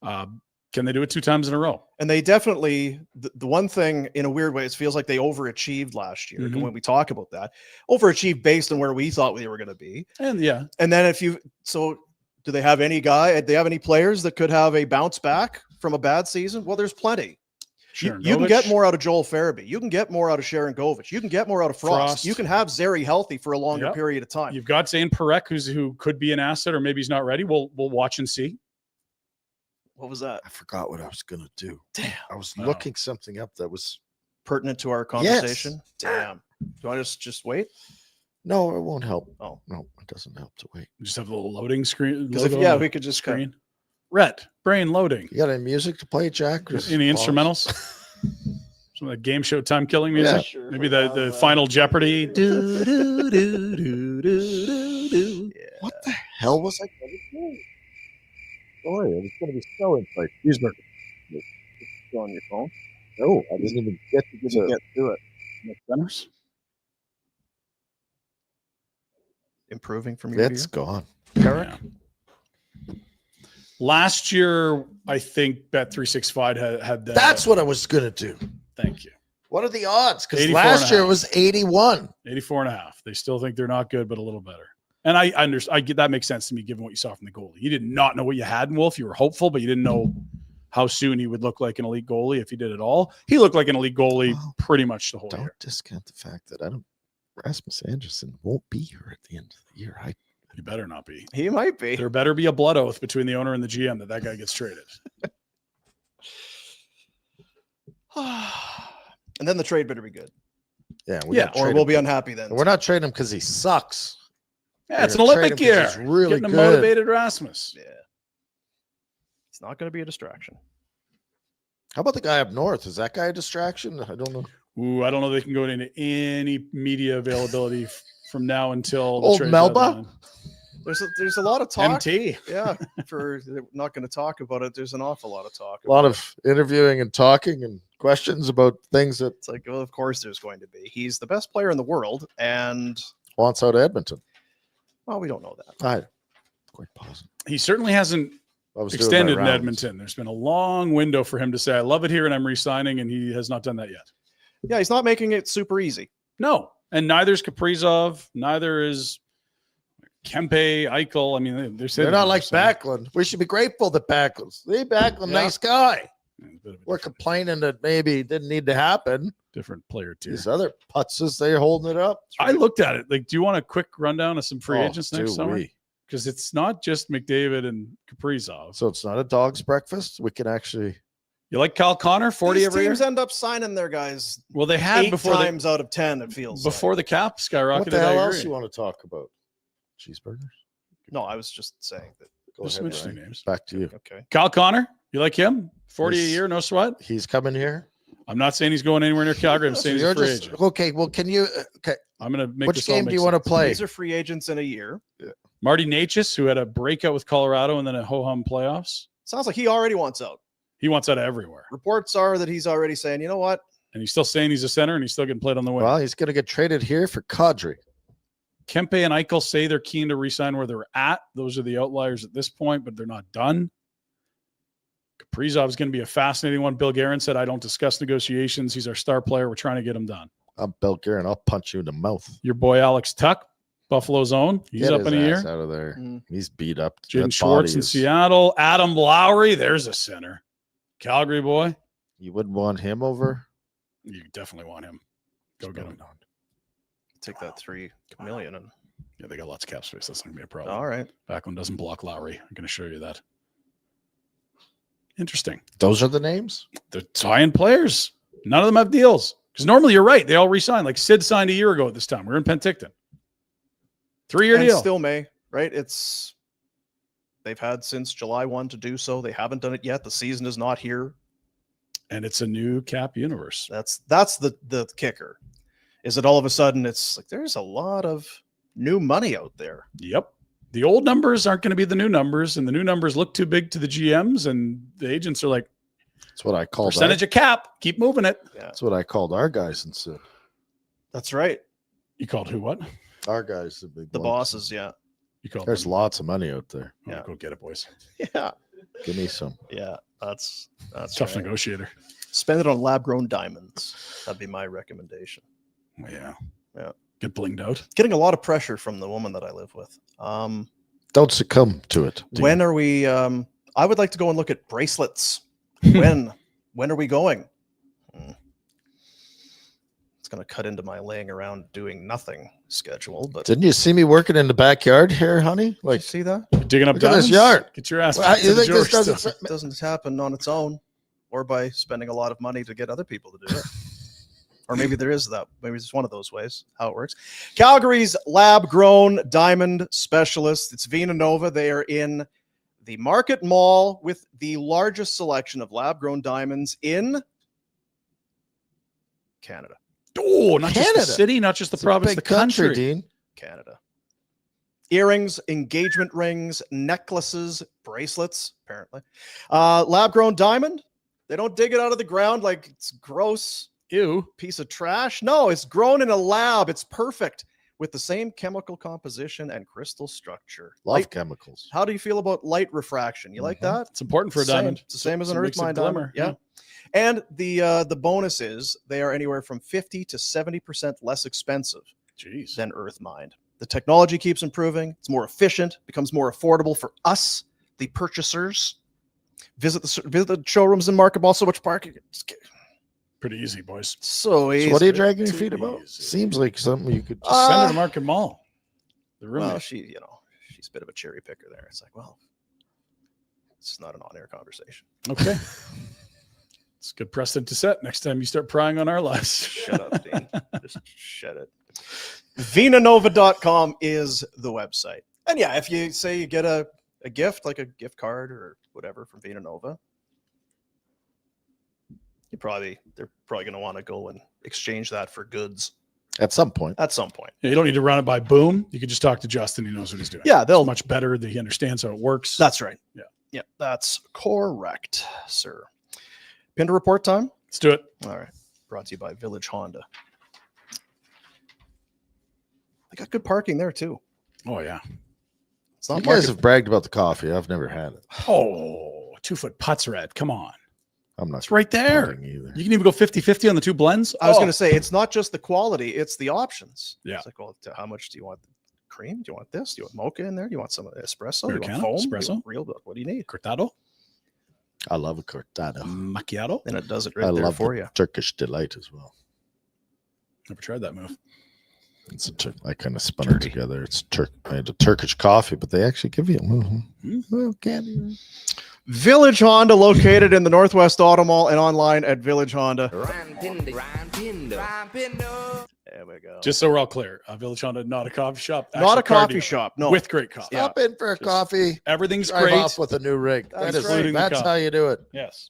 Can they do it 2 times in a row? And they definitely, the one thing in a weird way, it feels like they overachieved last year. Mhm. When we talk about that, overachieved based on where we thought we were going to be. And yeah, And then do they have any do they have any players that could have a bounce back from a bad season? Well, there's plenty. You can get more out of Joel Farabee. You can get more out of Sharon Govich. You can get more out of Frost. You can have Zeri healthy for a longer period of time. You've got Zane Parekh, who could be an asset, or maybe he's not ready. We'll watch and see. What was that? I forgot what I was going to do. Damn. I was Wow. looking something up that was Pertinent to our conversation? Yes. Damn. Do I just wait? No, it won't help. Oh. No, it doesn't help to wait. Just have a little loading screen. Because logo on we the could just screen. Rhett, brain loading. You got any music to play, Jack? Or Any pause? instrumentals? Some of the game show time killing music? Yeah. Sure. Maybe the Final Jeopardy. Do, do, do, do, do, do. What the hell was I going to do? Sorry, I was going to be so insight. Cheeseburger. On your phone. No, I didn't even get to Get to it. Centers? Improving from year to It's year. gone. Eric? Yeah. Last year, I think Bet365 had that. That's what I was going to do. Thank you. What are the odds? Because 84 last and a year half. it was 81. 84.5. They still think they're not good, but a little better. And I understand. I get that makes sense to me given what you saw from the goalie. You did not know what you had in Wolf. You were hopeful, but you didn't know how soon he would look like an elite goalie if he did it all. He looked like an elite goalie Wow. pretty much the whole Don't year. discount the fact that Rasmus Anderson won't be here at the end of the year. He better not be. He might be. There better be a blood oath between the owner and the GM that guy gets traded. And then the trade better be good. Yeah, Yeah, gotta Or trade we'll him. be unhappy then. And we're not trading him because he sucks. Yeah, it's an We're gonna Olympic trade him year. 'cause he's really Getting a good. motivated Rasmus. Yeah. It's not going to be a distraction. How about the guy up north? Is that guy a distraction? I don't know. Ooh, I don't know if they can go into any media availability from now until the Old trade Melba? deadline. There's a lot of talk. MT. Yeah, for they're not going to talk about it. There's an awful lot of talk. A lot of interviewing and talking and questions about things that It's like, well, of course there's going to be. He's the best player in the world, and wants out of Edmonton. well, we don't know that. I quite positive. He certainly hasn't I was doing my extended in rounds. Edmonton. There's been a long window for him to say, I love it here and I'm re-signing, and he has not done that yet. Yeah, he's not making it super easy. No. And neither is Kaprizov, neither is Kempe, Eichel. I mean, They're not like Backlund. We should be grateful that Backlund's. Hey, Backlund, Yeah. nice guy. We're We're complaining that maybe it didn't need to happen. different player tier. These other putzes, they're holding it up. I looked at it. Like, do you want a quick rundown of some free Oh, agents next do summer? we? Because it's not just McDavid and Kaprizov. So it's not a dog's breakfast. We can actually. You like Kyle Connor, 40 These every year? teams end up signing their guys Well, they had 8 before times out of 10. It feels before the cap skyrocketed. What the hell I else agree. you want to talk about? Cheeseburgers. No, I was just saying that. Go There's some ahead, interesting Ryan. names. Back to you. Okay. Kyle Connor, you like him? 40 a He's- year, no sweat. He's coming here. I'm not saying he's going anywhere near Calgary. I'm saying he's a free agent. Okay. Well, can you? Okay. I'm going to make Which this all game make do you want to sense. play? These are free agents in a year. Marty Natchez, who had a breakout with Colorado and then a ho-hum playoffs. Sounds like he already wants out. He wants out of everywhere. Reports are that he's already saying, you know what? And he's still saying he's a center and he's still getting played on the wing. Well, he's going to get traded here for Kadri. Kempe and Eichel say they're keen to re-sign where they're at. Those are the outliers at this point, but they're not done. Kaprizov is going to be a fascinating one. Bill Guerin said, I don't discuss negotiations. He's our star player. We're trying to get him done. I'm Bill Guerin. I'll punch you in the mouth. Your boy Alex Tuck, Buffalo's own. He's Get up his in a year. ass out of there. Mm. He's beat up. Jaden That Schwartz body in is- Seattle. Adam Lowry, there's a center. Calgary boy. You wouldn't want him over. You definitely want him. Go get him. Take that 3 million and Yeah, they got lots of cap space. That's not going to be a problem. all right. Backlund doesn't block Lowry. I can assure you that. Interesting. Those are the names. They're tie-in players. None of them have deals. Because normally you're right. They all re-sign. Like Sid signed a year ago at this time. We're in Penticton. 3-year And deal. still may, right? They've had since July 1 to do so. They haven't done it yet. The season is not here. And it's a new cap universe. That's the kicker. Is that all of a sudden it's like there's a lot of new money out there. Yep. The old numbers aren't going to be the new numbers, and the new numbers look too big to the GMs, and the agents are like, That's what I called. percentage of cap, keep moving it. Yeah, That's what I called our guys and said. that's right. You called who what? Our guys, the big The ones. bosses, yeah. You called There's them. lots of money out there. Oh, Yeah. go get it, boys. Yeah. Give me some. Yeah. That's Tough right. negotiator. Spend it on lab-grown diamonds. That'd be my recommendation. Yeah. Yeah. Get blinged out. Getting a lot of pressure from the woman that I live with. Don't succumb to it. When are we? I would like to go and look at bracelets. When are we going? It's going to cut into my laying around doing nothing schedule. But Didn't you see me working in the backyard here, honey? like, Like, see that? You're digging up Look at this diamonds? yard. Get your ass Well, back you to the think this jewelry doesn't- store. It doesn't happen on its own, or by spending a lot of money to get other people to do it. Or maybe there is that. Maybe it's one of those ways, how it works. Calgary's lab-grown diamond specialist. It's Vina Nova. They are in the Market Mall with the largest selection of lab-grown diamonds in Canada. Oh, not just Canada. the city, not just the province, the country. Dean. Canada. Earrings, engagement rings, necklaces, bracelets, apparently. Lab-grown diamond. They don't dig it out of the ground like it's gross Ew. piece of trash. No, it's grown in a lab. It's perfect with the same chemical composition and crystal structure. Love chemicals. How do you feel about light refraction? You like that? It's important for a Same. diamond. It's the same as an It earth makes it mine glimmer. diamond. Yeah. And the bonus is they are anywhere from 50 to 70% less expensive Jeez. than earth mined. The technology keeps improving. It's more efficient, becomes more affordable for us, the purchasers. Visit the showrooms in Market Mall. So much parking. Pretty easy, boys. So easy. So what are you dragging your Too feet about? easy. Seems like something you could Just send her to Market Mall. The roommate. Well, she's a bit of a cherry picker there. It's like, well, it's not an on-air conversation. Okay. It's good precedent to set next time you start prying on our lives. Shut up, Dean. Just shut it. Vinanova.com is the website. And yeah, if you say you get a gift, like a gift card or whatever from Vinanova, they're probably going to want to go and exchange that for goods at some point. at some point. Yeah, you don't need to run it by Boom. You can just talk to Justin. He knows what he's doing. Yeah, It's they'll. much better. He understands how it works. That's right. Yeah. Yeah, that's correct, sir. Pinder Report time. Let's do it. All right. Brought to you by Village Honda. They got good parking there too. Oh, yeah. It's You not guys market. have bragged about the coffee. I've never had it. Oh, 2-foot putts red. Come on. I'm not It's right there. bragging either. You can even go 50-50 on the two blends. I was Oh. going to say it's not just the quality; it's the options. Yeah. It's like, well, how much do you want? Cream? Do you want this? Do you want mocha in there? Do you want some espresso? Do you Americano? want foam? Do you Espresso? want real milk? What do you need? Cortado, I love a cortado. macchiato. And it does it I right there love for the you. Turkish delight as well. Never tried that move. It's I kind of spun it together. It's I had a Turkish coffee, but they actually give you candy. Village Honda, located in the Northwest Auto Mall and online at Village Honda. There we go. Just so we're all clear, Village Honda, not a coffee shop. not actual a car coffee dealer shop. No. with great coffee. Yeah. Stop in for a Just- coffee. Everything's Drive great. off with a new rig. That's That's right. how you do it. Yes.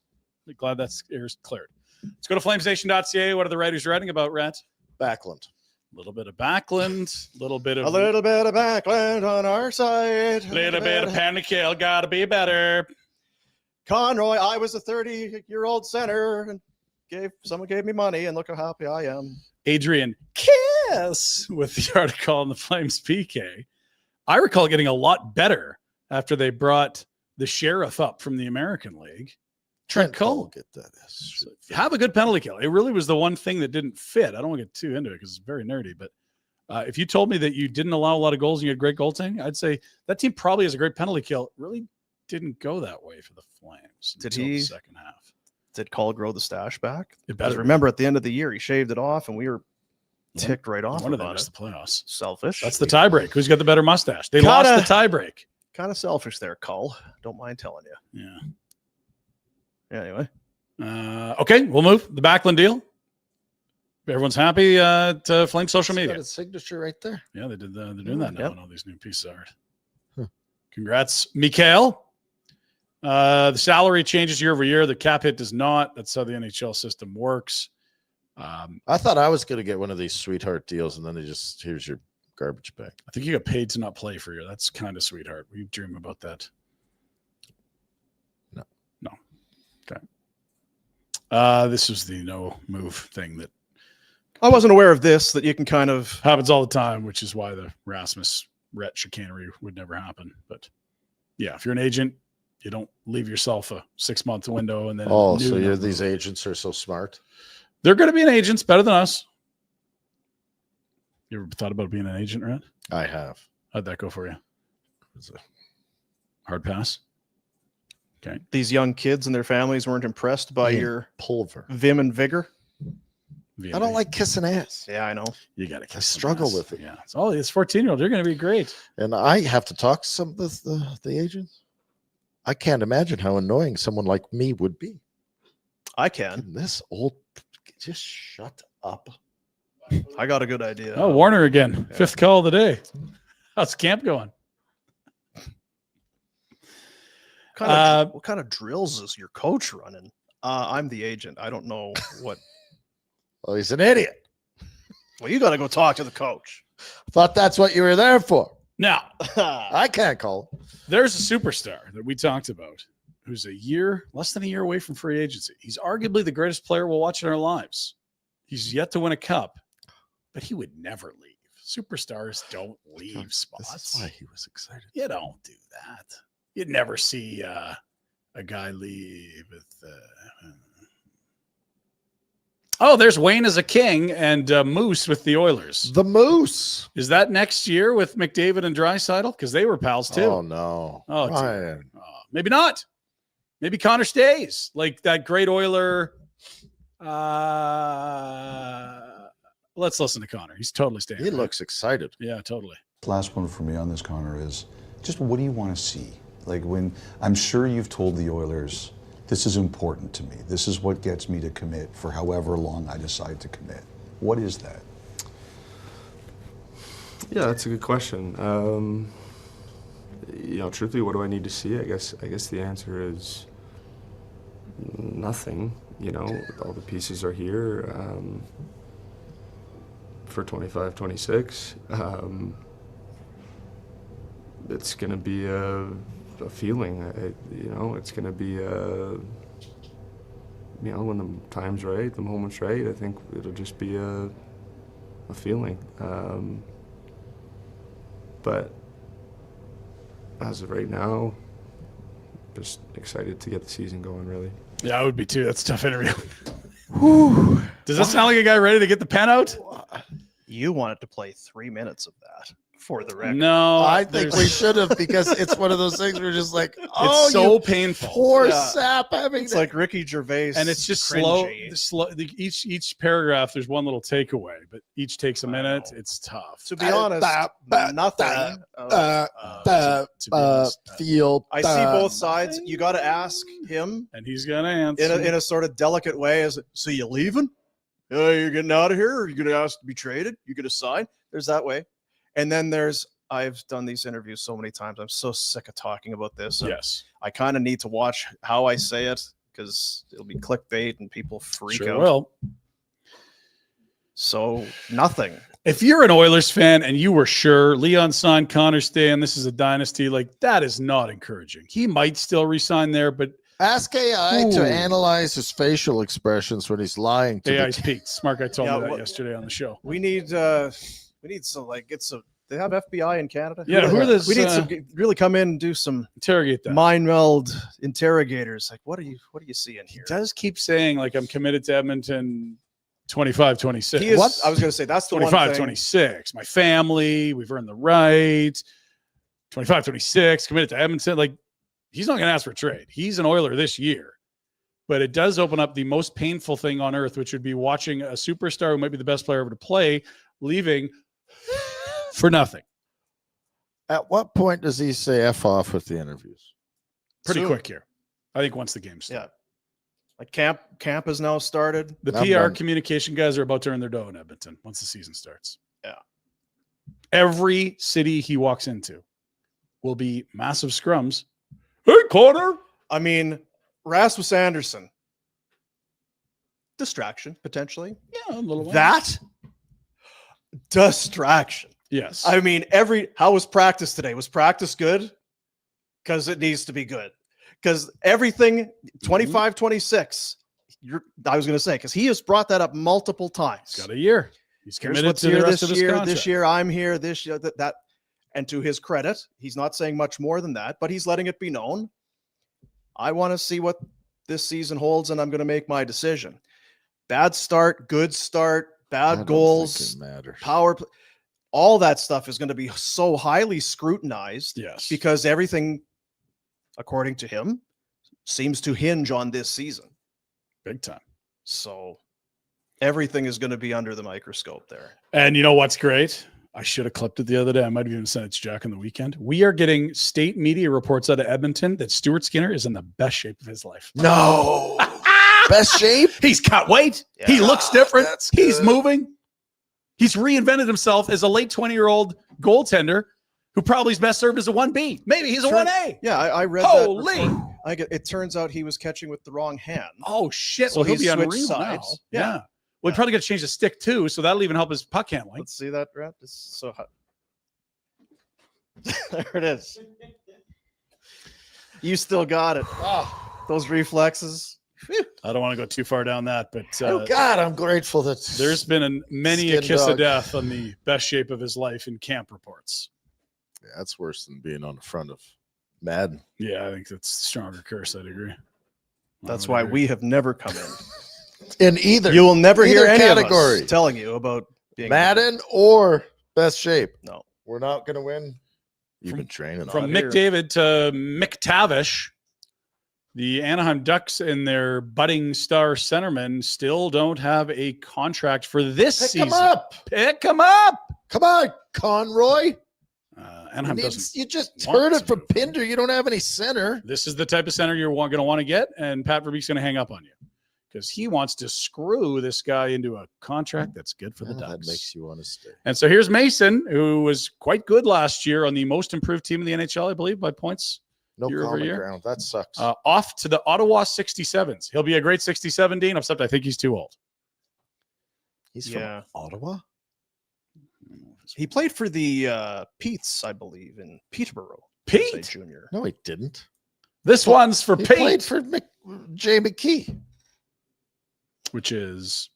Glad that's cleared. Let's go to FlamesNation.ca. What are the writers writing about, Rant? Backlund. A little bit of Backland, a little bit of A little bit of backland on our side. little bit of Panic Hill. Gotta be better. Conroy, I was a 30-year-old center and someone gave me money, and look how happy I am. Adrian Kiss with the article on the Flames PK. I recall getting a lot better after they brought the sheriff up from the American League. Trent Cole. Get that. Have a good penalty kill. It really was the one thing that didn't fit. I don't want to get too into it because it's very nerdy, but if you told me that you didn't allow a lot of goals and you had great goaltending, I'd say that team probably has a great penalty kill. It really didn't go that way for the Flames until the second half. Did Cole grow the stash back? It Because better remember, at the end of the year, he shaved it off, and we were ticked right off One of them about missed it. the playoffs. Selfish. That's the tiebreak. Who's got the better mustache? They Kinda- lost the tiebreak. Kind of selfish there, Cole. Don't mind telling you. Yeah. Anyway. Okay, we'll move. The Backlund deal. Everyone's happy to Flame social Got media. his signature right there. Yeah, they did. They're doing that now Yep. on all these new pieces of art. Congrats, Mikael. The salary changes year over year. The cap hit does not. That's how the NHL system works. I thought I was going to get one of these sweetheart deals, and then here's your garbage bag. I think you got paid to not play for you. That's kind of sweetheart. We dream about that. No. Okay. This was the no move thing that I wasn't aware of this, that you can kind of. happens all the time, which is why the Rasmus Rhett chicanery would never happen. But yeah, if you're an agent, you don't leave yourself a 6-month window and then. Oh, so these agents are so smart. They're going to be an agent. It's better than us. You ever thought about being an agent, Rhett? I have. How'd that go for you? It's a- Hard pass. These young kids and their families weren't impressed by Yeah. your Pulver. vim and vigor. I don't like kissing ass. Yeah, I know. You got to. I struggle with it. Yeah, it's 14-year-old. You're going to be great. And I have to talk to some of the agents. I can't imagine how annoying someone like me would be. I can. And this old, just shut up. I got a good idea. Oh, Warner again. Yeah. 5th call of the day. How's camp going? What kind of drills is your coach running? I'm the agent. I don't know what. Well, he's an idiot. Well, you got to go talk to the coach. Thought that's what you were there for. Now, I can't call. there's a superstar that we talked about who's less than a year away from free agency. He's arguably the greatest player we'll watch in our lives. He's yet to win a cup, but he would never leave. Superstars don't leave spots. That's why he was excited. You don't do that. You'd never see a guy leave with. Oh, there's Wayne as a king and Moose with the Oilers. The Moose. Is that next year with McDavid and Draisaitl? Because they were pals too. Oh no. Oh, Ryan. maybe not. Maybe Connor stays like that great Oiler. Let's listen to Connor. He's totally staying. He looks excited. Yeah, totally. Last one for me on this, Connor, is just what do you want to see? Like, when I'm sure you've told the Oilers, this is important to me. This is what gets me to commit for however long I decide to commit. What is that? Yeah, that's a good question. Truthfully, what do I need to see? I guess the answer is nothing. All the pieces are here for 25, 26. It's going to be a feeling. It's going to be when the time's right, the moment's right. I think it'll just be a feeling. But as of right now, just excited to get the season going, really. Yeah, I would be too. That's a tough interview. Whew. Does that sound like a guy ready to get the pen out? You wanted to play 3 minutes of that for the record. No, I think we should have, because it's one of those things where we're just like, oh, It's so you painful. poor Yeah. sap having It's to- like Ricky Gervais. And it's just cringy. slow. Each paragraph, there's one little takeaway, but each takes a I minute. know. It's tough. To be honest, nothing. field. I see both sides. You got to ask him And he's gonna answer. in a sort of delicate way. So you leaving? You're getting out of here? Or are you going to ask to be traded? You going to sign? There's that way. And then I've done these interviews so many times. I'm so sick of talking about this. And Yes, I kind of need to watch how I say it because it'll be clickbait and people freak sure out. will. So nothing. If you're an Oilers fan and you were sure Leon signed, Connor stay, and this is a dynasty, like that is not encouraging. He might still resign there, but Ask AI Ooh. to analyze his facial expressions when he's lying to AI's peaked. Smart guy told Yeah, me that what- yesterday on the show. We need some they have FBI in Canada. Yeah, who are those, We need some really come in and do some Interrogate that. mind meld interrogators. Like, what are you seeing He here? does keep saying, like, I'm committed to Edmonton 25, 26. He is, What? I was going to say that's the 25, one thing. 26. My family, we've earned the right. 25, 26, committed to Edmonton. Like, he's not going to ask for a trade. He's an Oiler this year. But it does open up the most painful thing on earth, which would be watching a superstar who might be the best player ever to play leaving for nothing. At what point does he say F off with the interviews? Pretty Soon. quick here. I think once the game's started. Yeah. Like camp has now started. The I'm PR done. communication guys are about to earn their dough in Edmonton once the season starts. Yeah. Every city he walks into will be massive scrums. Hey, Connor. I mean, Rasmus Anderson. Distraction, potentially. Yeah, a little one. That distraction. Yes. I mean, how was practice today? Was practice good? Because it needs to be good. Because everything 25, 26, I was going to say, because he has brought that up multiple times. Got a year. He's Here's committed what's to the here rest this of his year. contract. This year, I'm here. This year, that. And to his credit, he's not saying much more than that, but he's letting it be known. I want to see what this season holds, and I'm going to make my decision. Bad start, good start, I bad don't goals, think it matters. power play. All that stuff is going to be so highly scrutinized Yes. because everything, according to him, seems to hinge on this season. Big time. So everything is going to be under the microscope there. And you know what's great? I should have clipped it the other day. I might have even sent it to Jack on the weekend. We are getting state media reports out of Edmonton that Stuart Skinner is in the best shape of his life. No. Best shape. He's cut weight. He looks different. That's He's good. moving. He's reinvented himself as a late 20-year-old goaltender who probably is best served as a 1B. Maybe he's a 1A. Yeah, I read Holy. that report. It turns out he was catching with the wrong hand. Oh, shit. So Well, he'll he's be on switched Remo now. sides. Yeah. Yeah. Well, he probably got to change the stick, too, so that'll even help his puck handling. Let's see that, Rat. So hot. There it is. You still got it. Those reflexes. I don't want to go too far down that, but Oh God, I'm grateful that there's been many a Skin kiss dog. of death on the best shape of his life in camp reports. Yeah, that's worse than being on the front of Madden. Yeah, I think that's a stronger curse. I'd agree. That's why we have never come in. In either You will never hear either any category. of us telling you about being Madden or best shape. No. We're not going to win. You've been training From on Mick here. David to Mick Tavish, the Anaheim Ducks and their budding star centerman still don't have a contract for this Pick season. him up. Pick him up. Come on, Conroy. Anaheim doesn't. You just want heard to it from move Pinder. You don't have any center. This is the type of center you're going to want to get, and Pat Verbeek's going to hang up on you because he wants to screw this guy into a contract that's good for the That Ducks. makes you want to stay. And so here's Mason, who was quite good last year on the most improved team in the NHL, I believe, by points. No year over common year. ground. That sucks. Off to the Ottawa 67s. He'll be a great 67, Dean, except I think he's too old. He's Yeah. from Ottawa. He played for the Pete's, I believe, in Peterborough. Pete? Junior. No, he didn't. This one's for He Pete, played for Jay McKee. which is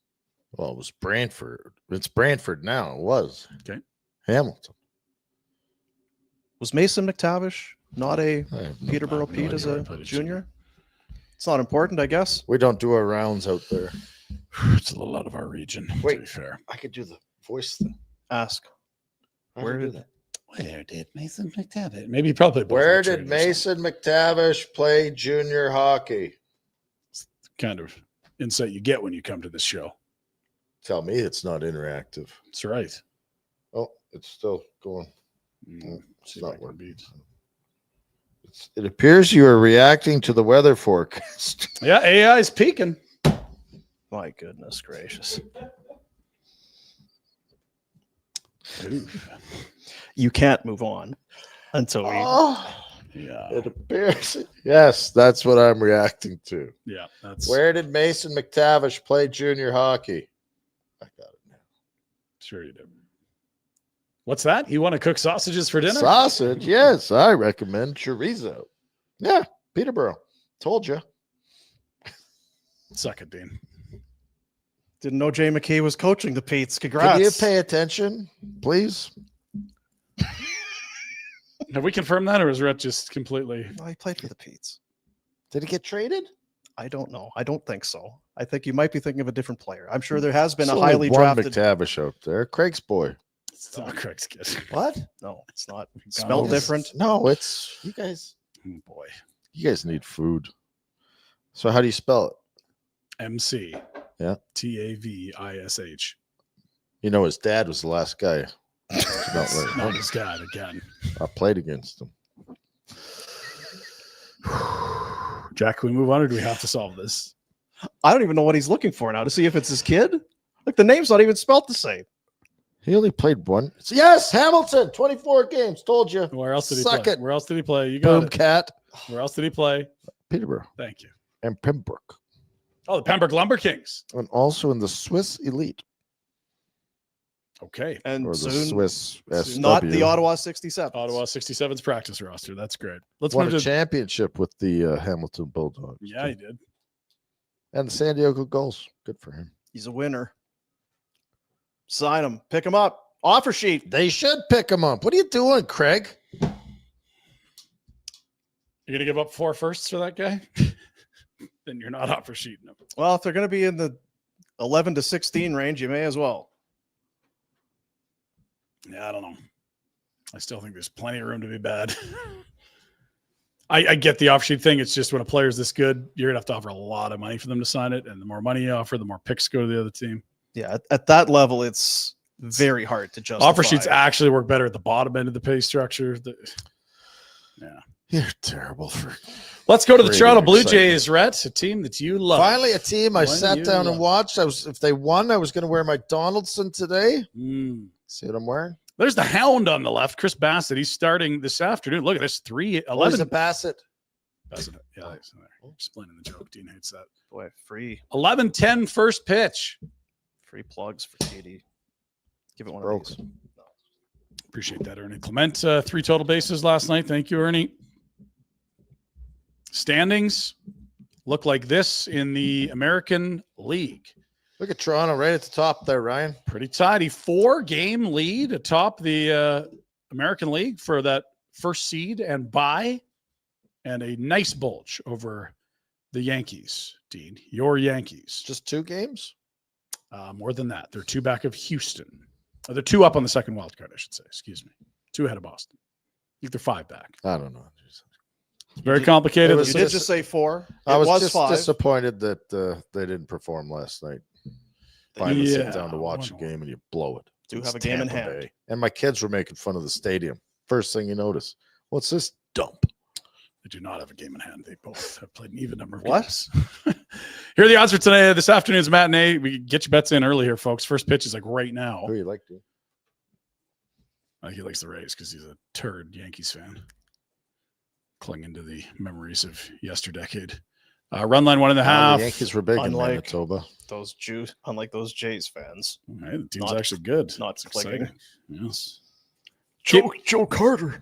Well, it was Brantford. It's Brantford now. It was. Okay. Hamilton. Was Mason McTavish not a I have no- Peterborough I have no Pete idea as where a he played at junior? It's not important, I guess. We don't do our rounds out there. it's a little out of our region, to Wait. be fair. I could do the voice thing. Ask. How Where do you did- do that? Where did Mason McTavish? Maybe he probably played Where for the did Traders. Mason McTavish play junior hockey? Kind of insight you get when you come to this show. Tell me it's not interactive. That's right. Oh, it's still going. See not if I can working. beat. It appears you are reacting to the weather forecast. Yeah, AI is peaking. My goodness gracious. You can't move on until we. Oh, Yeah, it appears. Yes, that's what I'm reacting to. yeah. That's Where did Mason McTavish play junior hockey? I got it now. sure you did. What's that? You want to cook sausages for dinner? Sausage, yes, I recommend chorizo. Yeah, Peterborough. Told you. Suck it, Dean. Didn't know Jay McKee was coaching the Pete's. Congrats. Can you pay attention, please? Have we confirmed that, or is Rhett just completely? Well, he played for the Pete's. Did he get traded? I don't know. I don't think so. I think you might be thinking of a different player. I'm sure there has been There's a only highly one drafted. McTavish out there. Craig's boy. It's not Craig's kid. What? No, it's not. Gone Spelled over. different. No, it's you guys. Oh, boy. You guys need food. So how do you spell it? MC. Yeah. TAVISH. You know, his dad was the last guy. Not right. Not his dad again. I played against him. Jack, can we move on, or do we have to solve this? I don't even know what he's looking for now to see if it's his kid. Like the name's not even spelled the same. He only played one. Yes, Hamilton, 24 games. Told you. Where else did he Suck play? it. Where else did he play? You got Boom it. Cat, Where else did he play? Peterborough, Thank you. and Pembroke, Oh, the Pembroke Lumber Kings. and also in the Swiss Elite Okay. And or the soon, Swiss SW. not the Ottawa 67. Ottawa 67's practice roster. That's great. Let's Won move a to. championship with the Hamilton Bulldogs. Yeah, too. he did. And the San Diego Gulls. Good for him. He's a winner. Sign him. Pick him up. Offer sheet. They should pick him up. What are you doing, Craig? You're gonna give up 4 firsts for that guy? Then you're not offer sheeting him. Well, if they're going to be in the 11 to 16 range, you may as well. Yeah, I don't know. I still think there's plenty of room to be bad. I get the offshoot thing. It's just when a player's this good, you're gonna have to offer a lot of money for them to sign it, and the more money you offer, the more picks go to the other team. Yeah, at that level, it's very hard to justify. Offer sheets actually work better at the bottom end of the pay structure. Yeah, You're terrible for. Let's go to the Creating Toronto Blue excitement. Jays, Rhett, a team that you love. Finally, a team I One sat you down love. and watched. If they won, I was going to wear my Donaldson today. See what I'm wearing? There's the Hound on the left, Chris Bassett. He's starting this afternoon. Look at this, 3-11. Oh, is it Bassett? Bassett. Yeah, he's in there. Explaining the joke. Dean hates that. Boy, free 11-10 first pitch. plugs for Katie. Give it one Broke. of these. Appreciate that, Ernie Clement. 3 total bases last night. Thank you, Ernie. Standings look like this in the American League. Look at Toronto right at the top there, Ryan. Pretty tidy. 4-game lead atop the American League for that first seed and bye, and a nice bulge over the Yankees, Dean. Your Yankees. Just 2 games? More than that. They're 2 back of Houston. They're 2 up on the second wild card, I should say. Excuse me. 2 ahead of Boston. I think they're 5 back. I don't know. It's very complicated. It was You just- did just say 4. I was was just 5. disappointed that they didn't perform last night. Finally Yeah, sit down to watch a one game and you blow it. Do It's have a game in Tampa hand. Bay. And my kids were making fun of the stadium. First thing you notice, what's this dump? They do not have a game in hand. They both have played an even number of What? games. Here are the odds for today. This afternoon's matinee. We can get your bets in early here, folks. First pitch is like right now. Who you like to? He likes the Rays because he's a turd Yankees fan. Clinging to the memories of yesterdecade. Run line 1.5. The Yankees were big in Unlike- Manitoba. Unlike those Jays fans. All right, the team's Not- actually good. not It's clicking. exciting. Yes. Joe Carter.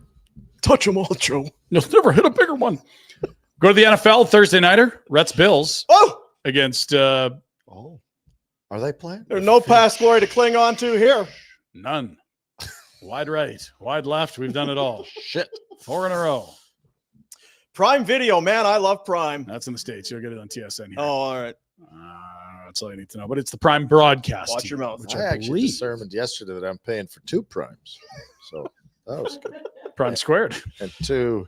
Touch them all, Joe. You'll never hit a bigger one. Go to the NFL Thursday nighter. Reds Bills Oh, against Oh, are they playing? there's no past glory to cling on to here. none. Wide right, wide left. We've done it all. Shit. 4 in a row. Prime Video, man. I love Prime. That's in the States. You'll get it on TSN here. Oh, all right. That's all you need to know. But it's the Prime Broadcast. Watch team, your mouth. Which I I actually believe determined yesterday that I'm paying for 2 primes. So that was good. Prime Squared. And 2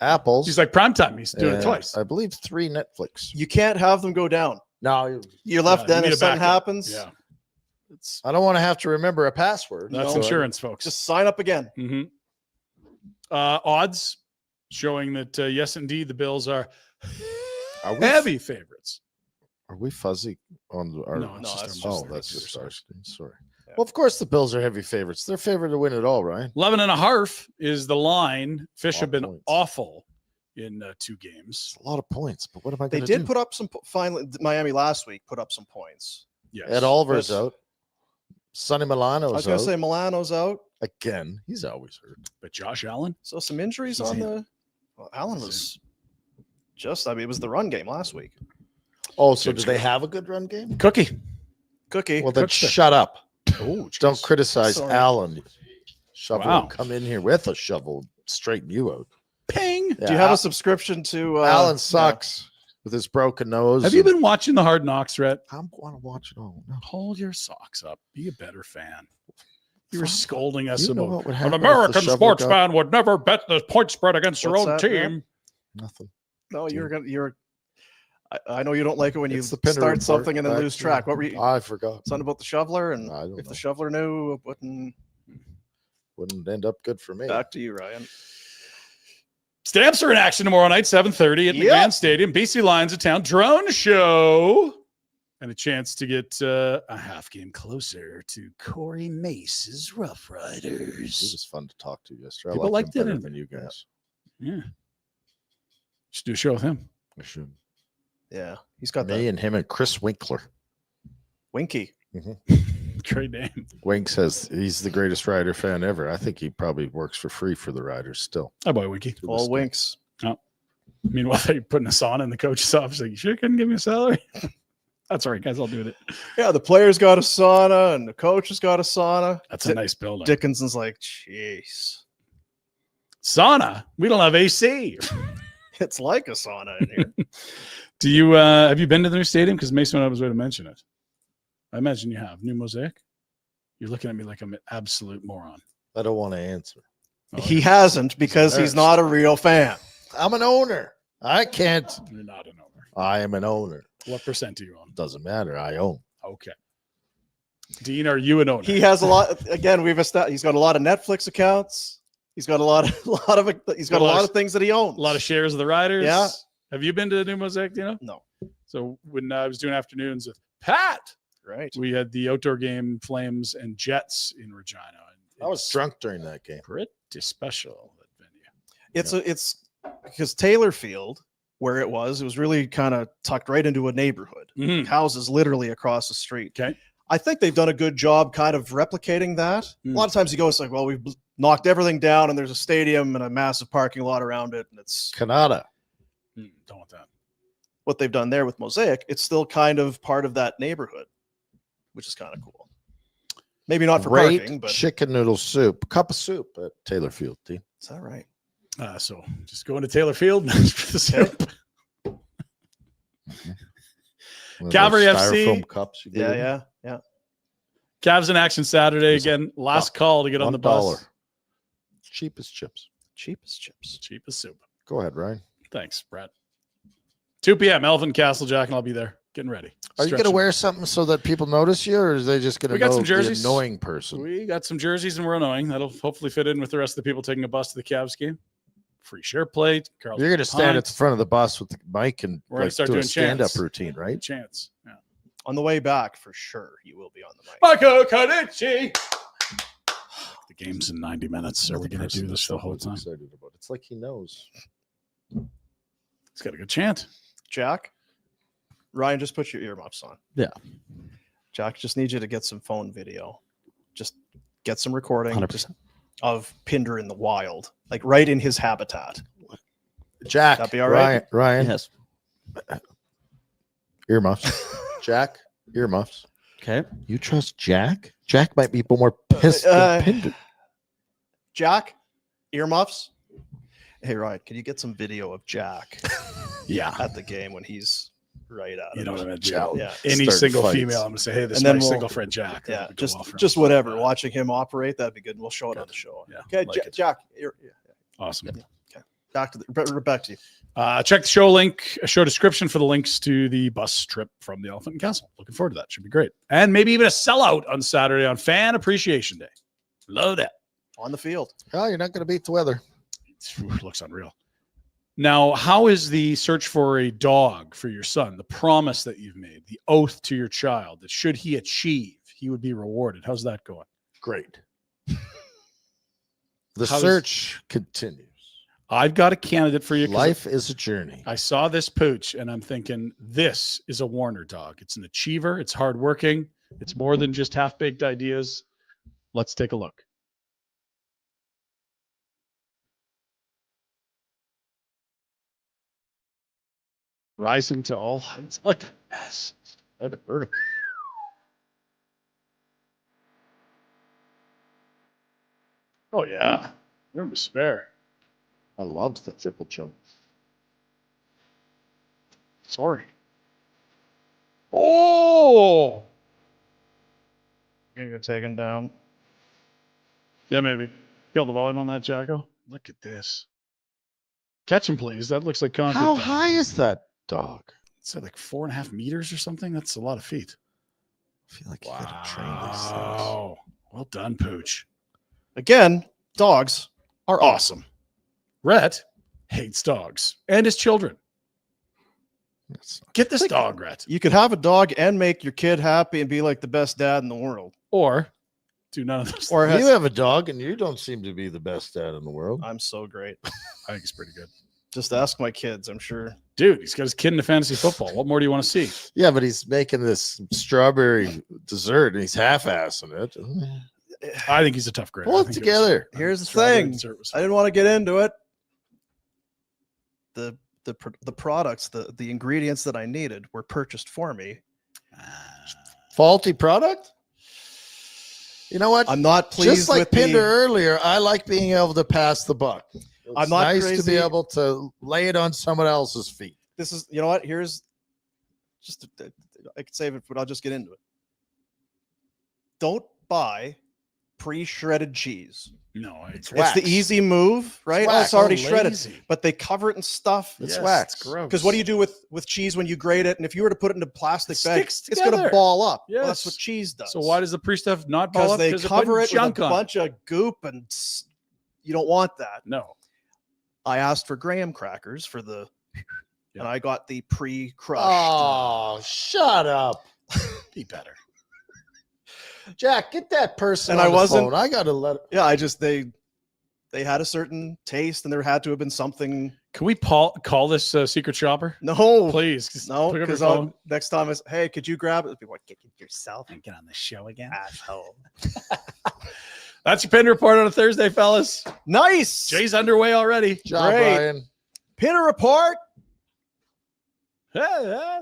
apples. He's like primetime. He's doing it and twice. I believe 3 Netflix. You can't have them go down. No, You're left Yeah, then you need if a something backup. happens. Yeah, It's I don't want to have to remember a password. that's So- insurance, folks. just sign up again. Mm-hmm. Odds showing that yes, indeed, the Bills are Are we heavy favorites. Are we fuzzy on our? No, it's just that's our oh, market that's leaders. just our screen. Sorry. Yeah. Well, of course the Bills are heavy favorites. They're favored to win it all, right? 11.5 is the line. Fish have been Points. awful in 2 games. It's a lot of points, but what am I They going to do? did put up some. Finally, Miami last week put up some points. Yes. Ed Oliver's Yes. out. Sonny Milano's I was going out. to say Milano's out. Again, he's always hurt. But Josh Allen, So some injuries He's on in. the. Well, Allen was just. I mean, it was the run game last week. Oh, so James do they Cook. have a good run game? Cookie. Cookie. Well, then Cook's shut up. Oh, Don't criticize Sorry. Allen. Shovel Wow. will come in here with a shovel, and straighten you out. ping. Do you have a subscription to? Allen sucks with his broken nose. Have you and- been watching the Hard Knocks, Rhett? I'm going to watch it all. No. Hold your socks up. Be a better fan. You were Fuck. scolding us You know about what would an happen if the American shovel sports got- fan would never bet the point spread against their What's own that, team. man? Nothing. No, you're gonna. You're. I know you don't like it when you It's the Pinder start Report. something and then Back lose to- track. What were you? I forgot. Something about the shoveler, and I don't if know. the shoveler knew, it wouldn't. Wouldn't end up good for me. Back to you, Ryan. Stamps are in action tomorrow night, 7:30 at Yep. McMahon Stadium. BC Lions of Town drone show. And a chance to get a half game closer to Corey Mace's Rough He Riders. was fun to talk to yesterday. People I liked liked it, him better and- than you guys. Yeah. Should do a show with him. I should. Yeah, he's got Me the and him and Chris Winkler. Winky. Great name. Wink says he's the greatest Rider fan ever. I think he probably works for free for the Riders still. Oh boy, Winky. to All this day. winks. Meanwhile, they're putting us on in the coach's office. Like, you sure couldn't give me a salary? That's all right, guys. I'll do it. Yeah, the players got a sauna and the coach has got a sauna. That's a nice building. Dickinson's like, jeez, Sauna. We don't have AC. it's like a sauna in here. Do you have you been to the new stadium? Because Mason went out of his way to mention it. I imagine you have. New mosaic. You're looking at me like I'm an absolute moron. I don't want to answer. Oh, He hasn't because he's not a real fan. I'm an owner. I can't. You're not an owner. I am an owner. What percent do you own? Doesn't matter. I own. Okay. Dean, are you an owner? He has a lot. Again, we've established. He's got a lot of Netflix accounts. He's got a lot of things that he owns. A lot of shares of the Riders. Yeah. Have you been to the New Mosaic, do you know? No. So when I was doing afternoons with Pat, Right. we had the outdoor game Flames and Jets in Regina. And I was drunk during that game. pretty special, that venue. It's because Taylor Field, where it was really kind of tucked right into a neighborhood. Mhm. Houses literally across the street. Okay. I think they've done a good job kind of replicating that. A lot of times you go, it's like, well, we've knocked everything down and there's a stadium and a massive parking lot around it. And it's Canada. Don't want that. what they've done there with Mosaic. It's still kind of part of that neighborhood, which is kind of cool. Maybe not for Great parking, but chicken noodle soup. Cup of soup at Taylor Field, Dean. is that right? So just go into Taylor Field for the soup. One of Cavalry those FC. styrofoam cups you get in. Yeah. Cavs in action Saturday. It's a Again, last call to get on the bus. $1. Cheap as chips. Cheap as chips. Cheap as soup. Go ahead, Ryan. Thanks, Brad. 2 p.m. Elephant Castle, Jack, and I'll be there getting ready. Are you going to wear something so that people notice you, or is they just going to We got know some jerseys. the annoying person? We got some jerseys and we're annoying. That'll hopefully fit in with the rest of the people taking a bus to the Cavs game. Free share plate. Carlsberg You're going to stand at pints. the front of the bus with the mic and We're gonna like, start do a doing stand-up chants. routine, right? Chance. Yeah. On the way back, for sure, you will be on the mic. Michael Konichi. The game's in 90 minutes. Are we going to do this the whole time? Excited about it. It's like he knows. It's got a good chant. Jack, Ryan, just put your earmuffs on. Yeah. Jack, just need you to get some phone video. Just get some recording 100%. of Pinder in the wild, like right in his habitat. Jack. That'd be all right? Ryan. Yes. Earmuffs. Jack. Earmuffs. Okay. You trust Jack? Jack might be more pissed than Pinder. Jack, earmuffs. Hey, Ryan, can you get some video of Jack Yeah. at the game when he's right at it? You know what I mean? Challenge. Yeah. Any Start single fights. female, I'm going to say, hey, this And is then my we'll- single friend Jack. Yeah, That would go just well for just him. whatever. Watching him operate, that'd be good. We'll show it on the show. Yeah, Okay, like it. Jack, Awesome. back to you. Check the show link, show description for the links to the bus trip from the Elephant and Castle. Looking forward to that. Should be great. And maybe even a sellout on Saturday on Fan Appreciation Day. Love that. On the field. Oh, you're not going to beat the weather. It looks unreal. Now, how is the search for a dog for your son, the promise that you've made, the oath to your child that should he achieve, he would be rewarded? How's that going? Great. The How's- search continues. I've got a candidate for you. 'cause Life is a journey. I saw this pooch and I'm thinking, this is a Warner dog. It's an achiever. It's hardworking. It's more than just half-baked ideas. Let's take a look. Rising to all heights. Like, yes. I've heard of it. Oh, yeah. Room to spare. I love the triple jump. Sorry. Oh! Gonna get taken down. Yeah, maybe. Kill the volume on that, Jacko. Look at this. Catch him, please. That looks like concrete. How high is that dog? Is that like 4.5 meters or something? That's a lot of feet. I feel like you got to train these things. Wow. Well done, Pooch. Again, dogs are awesome. Rhett hates dogs and his children. That's not- Get this dog, Rhett. You could have a dog and make your kid happy and be like the best dad in the world. Or do none of those. Or You have a dog, and you don't seem to be the best dad in the world. I'm so great. I think it's pretty good. Just ask my kids, I'm sure. Dude, he's got his kid into fantasy football. What more do you want to see? Yeah, but he's making this strawberry dessert, and he's half-assing it. I think he's a tough grade. Pull I it think together. was- Here's the strawberry thing. dessert was I didn't want to get into it. The products, the ingredients that I needed were purchased for me. Faulty product? You know what? I'm not pleased Just like with Pinder the, earlier, I like being able to pass the buck. It's I'm not nice to crazy. be able to lay it on someone else's feet. this is, you know what? Here's just, I could save it, but I'll just get into it. Don't buy pre-shredded cheese. No, It's It's the easy move, right? Oh, it's wax. already So shredded, lazy. but they cover it in stuff. It's Yes, wax. gross. Because what do you do with cheese when you grate it? And if you were to put it in a plastic bag, Sticks it's going to together. ball up. Well, that's Yes. what cheese does. So why does the pre-stuff not ball Because up? they they're cover putting it with junk a on bunch of goop and You don't want that. No. I asked for graham crackers for the, and I got the pre-crushed. Oh, shut up. Be better. Jack, get that person And on I the wasn't- phone. I got to let Yeah, I just they had a certain taste, and there had to have been something. Can we call this secret shopper? No, Please. Just no, pick up your because phone. next time is, hey, could you grab it? People are like, get it yourself, And get on the show again. asshole. That's your Pinder Report on a Thursday, fellas. Nice. Jay's underway already. Job, Great. Brian. Pinder Report. Yeah.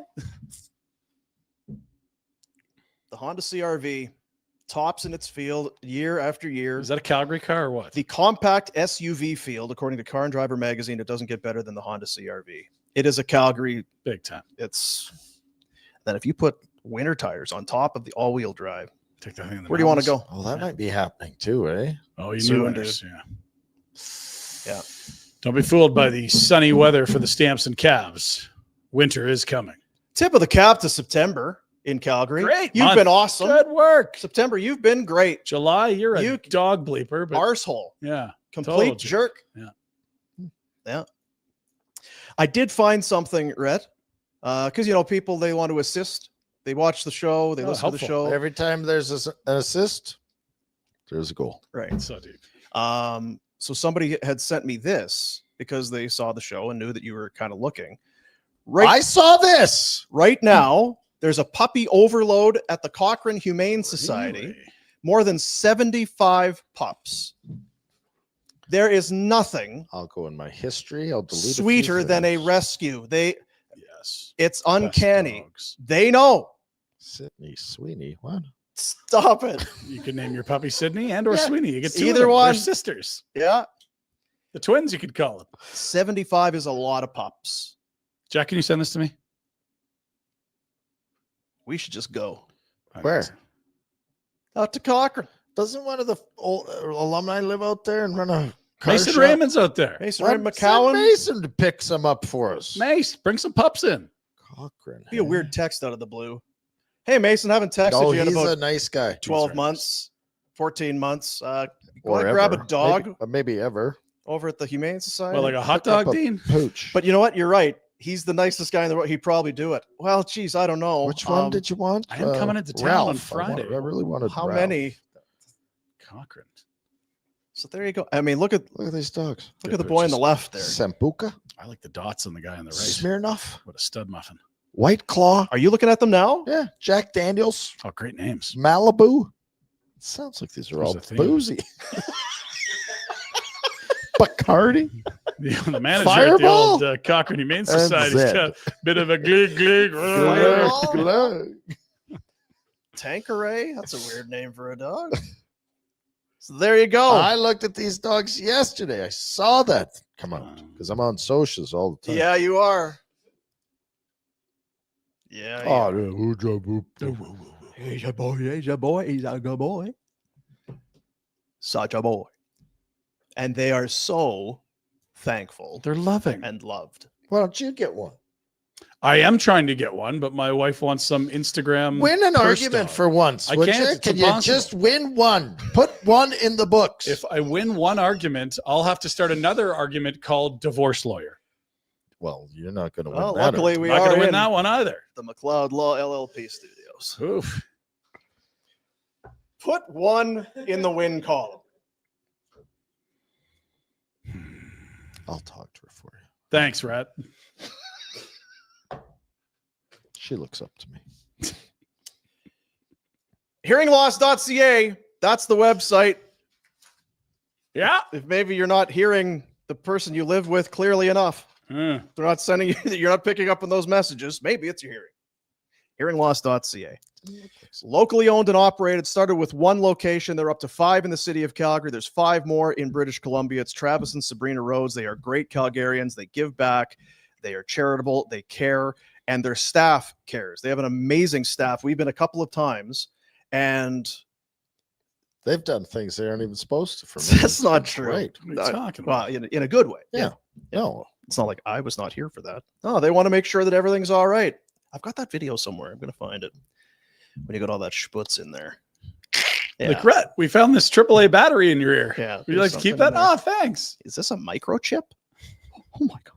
The Honda CRV tops in its field year after year. Is that a Calgary car or what? The compact SUV field, according to Car and Driver magazine, it doesn't get better than the Honda CRV. It is a Calgary. Big time. It's then if you put winter tires on top of the all-wheel drive, Take that thing in the where do you want to mountains. go? Oh, that might be happening too, eh? Oh, you Soon, knew winners. Yeah. Yeah. Don't be fooled by the sunny weather for the Stamps and Cavs. Winter is coming. Tip of the cap to September in Calgary. Great You've month. been awesome. Good work. September, you've been great. July, you're a You- dog bleeper, but Arsehole. yeah. Complete Total jerk. Yeah. Yeah. I did find something, Rhett, because, people, they want to assist. They watch the show. They Oh, listen to the helpful. show. Every time there's an assist, there's a goal. Right. So deep. So somebody had sent me this because they saw the show and knew that you were kind of looking. Right. I saw this. Right now, there's a puppy overload at the Cochrane Humane Society. Really? More than 75 pups. There is nothing I'll go in my history. I'll delete a few sweeter than a things. rescue. Yes. It's Best uncanny. dogs. They know. Sydney Sweeney. What? Stop it. You can name your puppy Sydney and or Yeah. Sweeney. You get two of Either them. They're one. sisters. Yeah. The twins, you could call them. 75 is a lot of pups. Jack, can you send this to me? We should just go Where? out to Cochrane. Doesn't one of the old alumni live out there and run a car Mason shop? Raymond's out there. Mason Why Ray don't- send McCowan. Mason to pick some up for us. Mace, bring some pups in. Cochrane. Be a weird text out of the blue. Hey, Mason, haven't texted No, you in he's about a nice guy. 12 very months, 14 months. Go Or and grab a ever. dog Maybe ever. over at the Humane Society. Well, like a hot Pick up dog, a Dean? Pooch. But you know what? You're right. He's the nicest guy in the world. He'd probably do it. Well, geez, I don't know. Which one did you want? I am coming into town Ralph. on Friday. I really wanted How Ralph. many? Cochrane. So there you go. I mean, look at Look at these dogs. the boy on the left there. Sambuca, I like the dots on the guy on the right. Smirnoff, What a stud muffin. White Claw. Are you looking at them now? Yeah, Jack Daniels, Oh, great names. Malibu. Sounds like these are There's all a theme. boozy. Bacardi. The manager Fireball? at the old Cochrane Humane Society's Zed. got a bit of a glug glug. Fireball? Glug. Tanqueray? That's a weird name for a dog. So there you go. I looked at these dogs yesterday. I saw that come out because I'm on socials all the time. Yeah, you are. Yeah. Oh, He's a boy. He's a boy. He's a good boy. Such a boy. And they are so thankful They're loving. and loved. why don't you get one? I am trying to get one, but my wife wants some Instagram. Win an purse argument dog. for once. I Would can't. you? It's Can you impossible. just win one? Put one in the books. If I win one argument, I'll have to start another argument called divorce lawyer. well, you're not going to win Well, that. luckily we Not are going to win in that one either. the McLeod Law LLP studios. Oof. Put one in the win column. I'll talk to her for you. Thanks, Rat. She looks up to me. Hearingloss.ca. That's the website. Yeah. If maybe you're not hearing the person you live with clearly enough, they're not sending you, you're not picking up on those messages. Maybe it's your hearing. Hearingloss.ca. Locally owned and operated. Started with one location. They're up to 5 in the city of Calgary. There's 5 more in British Columbia. It's Travis and Sabrina Rhodes. They are great Calgarians. They give back. They are charitable. They care. And their staff cares. They have an amazing staff. We've been a couple of times, and They've done things they aren't even supposed to for me. that's not true. Right. What are you talking about? Well, in a good way. Yeah. No. It's not like I was not here for that. No, they want to make sure that everything's all right. I've got that video somewhere. I'm going to find it. When you got all that schputz in there. Yeah. Like, Rhett, we found this AAA battery in your ear. Yeah. Would you there's like to keep something that? in there. Oh, thanks. Is this a microchip? Oh my God.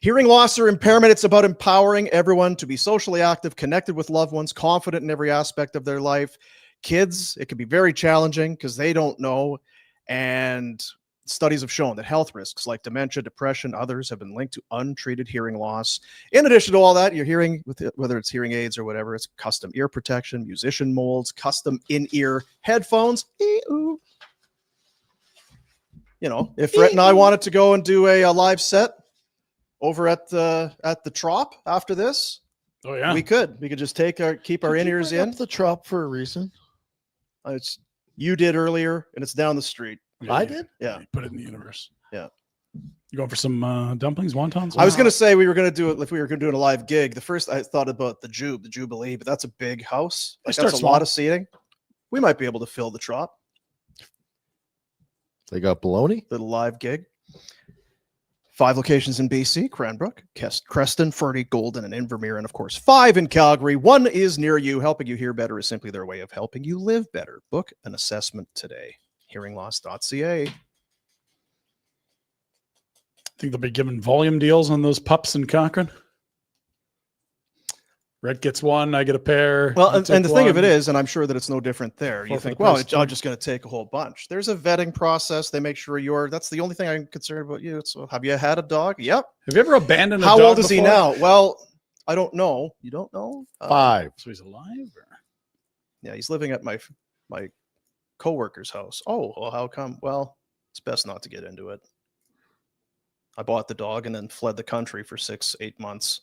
Hearing loss or impairment, it's about empowering everyone to be socially active, connected with loved ones, confident in every aspect of their life. Kids, it can be very challenging because they don't know. And studies have shown that health risks like dementia, depression, others have been linked to untreated hearing loss. In addition to all that, you're hearing, whether it's hearing aids or whatever, it's custom ear protection, musician molds, custom in-ear headphones. Ew. You know, if Rhett and I wanted to go and do a live set over at the Trop after this, Oh, yeah. we could just keep our in-ears in. the Trop for a reason. It's you did earlier, and it's down the street. Yeah, I you- did. Yeah. you put it in the universe. Yeah. You going for some dumplings, wontons? I was going to say we were going to do it if we were going to do a live gig. The first I thought about the Jubilee, but that's a big house. Like, start that's a small. lot of seating. We might be able to fill the Trop, They got bologna. the live gig. 5 locations in BC, Cranbrook, Creston, Fernie, Golden, and Invermere, and of course 5 in Calgary. 1 is near you. Helping you hear better is simply their way of helping you live better. Book an assessment today. Hearingloss.ca. Think they'll be giving volume deals on those pups in Cochrane. Rhett gets 1, I get a pair. Well, you and take the thing of it one. is, and I'm sure that it's no different there. You Four for think, the well, price I'm of just going to take a whole bunch. There's a vetting process. They make sure that's the only thing I'm concerned about you. So have you had a dog? Yep. Have you ever abandoned a How dog old is he before? now? Well, I don't know. You don't know? 5. So he's alive? Or? Yeah, he's living at my coworker's house. Oh, well, how come? Well, it's best not to get into it. I bought the dog and then fled the country for 6-8 months.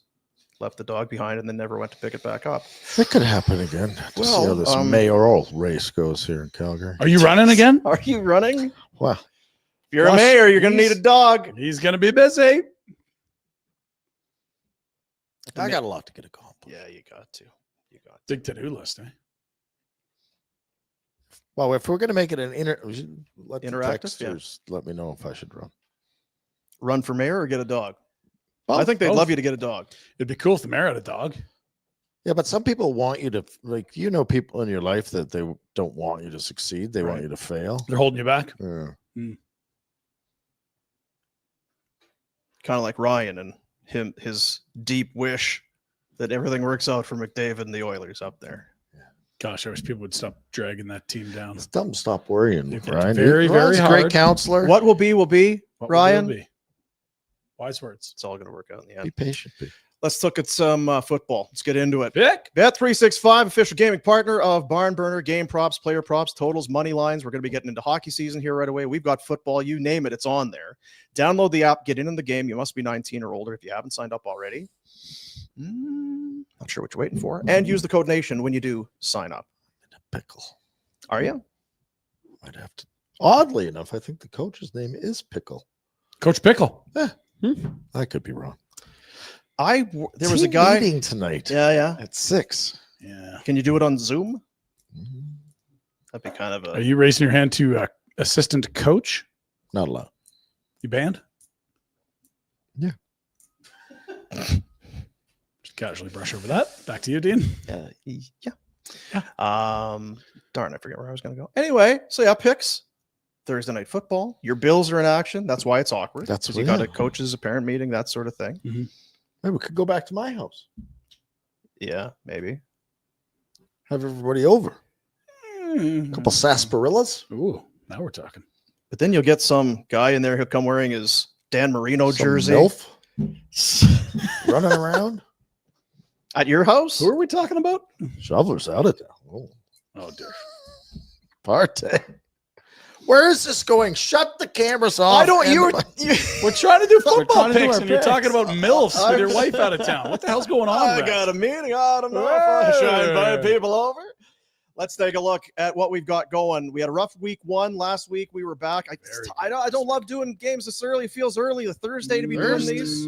Left the dog behind and then never went to pick it back up. It could happen again. To see how Well, this mayoral race goes here in Calgary. Are you running again? Are you running? Well, If you're a Gosh, mayor, you're going to need he's- a dog. He's going to be busy. I got a lot to get accomplished. Yeah, you got to. You got to. Big to-do list, eh? Well, if we're going to make it an let the Interactive, yeah. texters let me know if I should run. Run for mayor or get a dog? Both. I think they'd Both. love you to get a dog. It'd be cool if the mayor had a dog. Yeah, but some people want you to, like, people in your life that they don't want you to succeed. They want Right. you to fail. They're holding you back. Yeah. Kind of like Ryan and his deep wish that everything works out for McDavid and the Oilers up there. Gosh, I wish people would stop dragging that team down. It's dumb. Stop worrying, They've worked Ryan. very, Ryan's very a great hard. counselor. What will be, will be. What will Ryan? there be? Wise words. It's all going to work out in the Be end. patient. Let's look at some football. Let's get into it. Vic? Bet365, official gaming partner of Barn Burner, game props, player props, totals, money lines. We're going to be getting into hockey season here right away. We've got football. You name it, it's on there. Download the app, get in the game. You must be 19 or older if you haven't signed up already. Not sure what you're waiting for. And use the code NATION when you do sign up. Pickle. Are you? Might have to. Oddly enough, I think the coach's name is Pickle. Coach Pickle. I could be wrong. There was a Team guy. meeting tonight Yeah. at 6. Yeah. Can you do it on Zoom? Mhm. That'd be kind of Are a. you raising your hand to assistant coach? Not allowed. You banned? Yeah. Just casually brush over that. Back to you, Dean. Yeah. Darn, I forget where I was going to go. Anyway, so yeah, picks. Thursday night football. Your Bills are in action. That's why it's awkward. That's because you got a coaches, a parent meeting, that sort of thing. Maybe we could go back to my house. Yeah, maybe. Have everybody over. A couple sarsaparillas. Ooh, now we're talking. But then you'll get some guy in there who'll come wearing his Dan Marino Some jersey MILF running around. at your house. Who are we talking about? Shovelers out of town. Oh, dear. Party. Where is this going? Shut the cameras off. I don't. and- We're trying to do We're football trying to do picks, our and you're picks. talking about MILFs with your wife out of town. What the hell's going on? I Brad? got a meeting. I don't know if I should Hey. invite people over. Let's take a look at what we've got going. We had a rough week 1 last week. We were back. I don't love doing games this early. It feels early, a Thursday, to be doing these.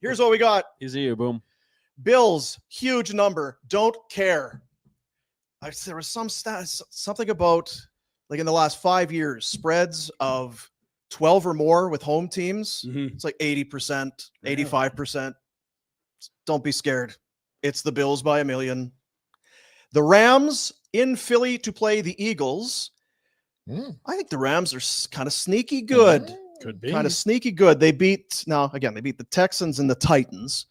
Here's what we got. Easy, you boom. Bills, huge number. Don't care. There was something about, like, in the last 5 years, spreads of 12 or more with home teams. Mhm. It's like 80%, 85%. Don't be scared. It's the Bills by a million. The Rams in Philly to play the Eagles. Hmm. I think the Rams are kind of sneaky good. Could be. Kind of sneaky good. They beat the Texans and the Titans,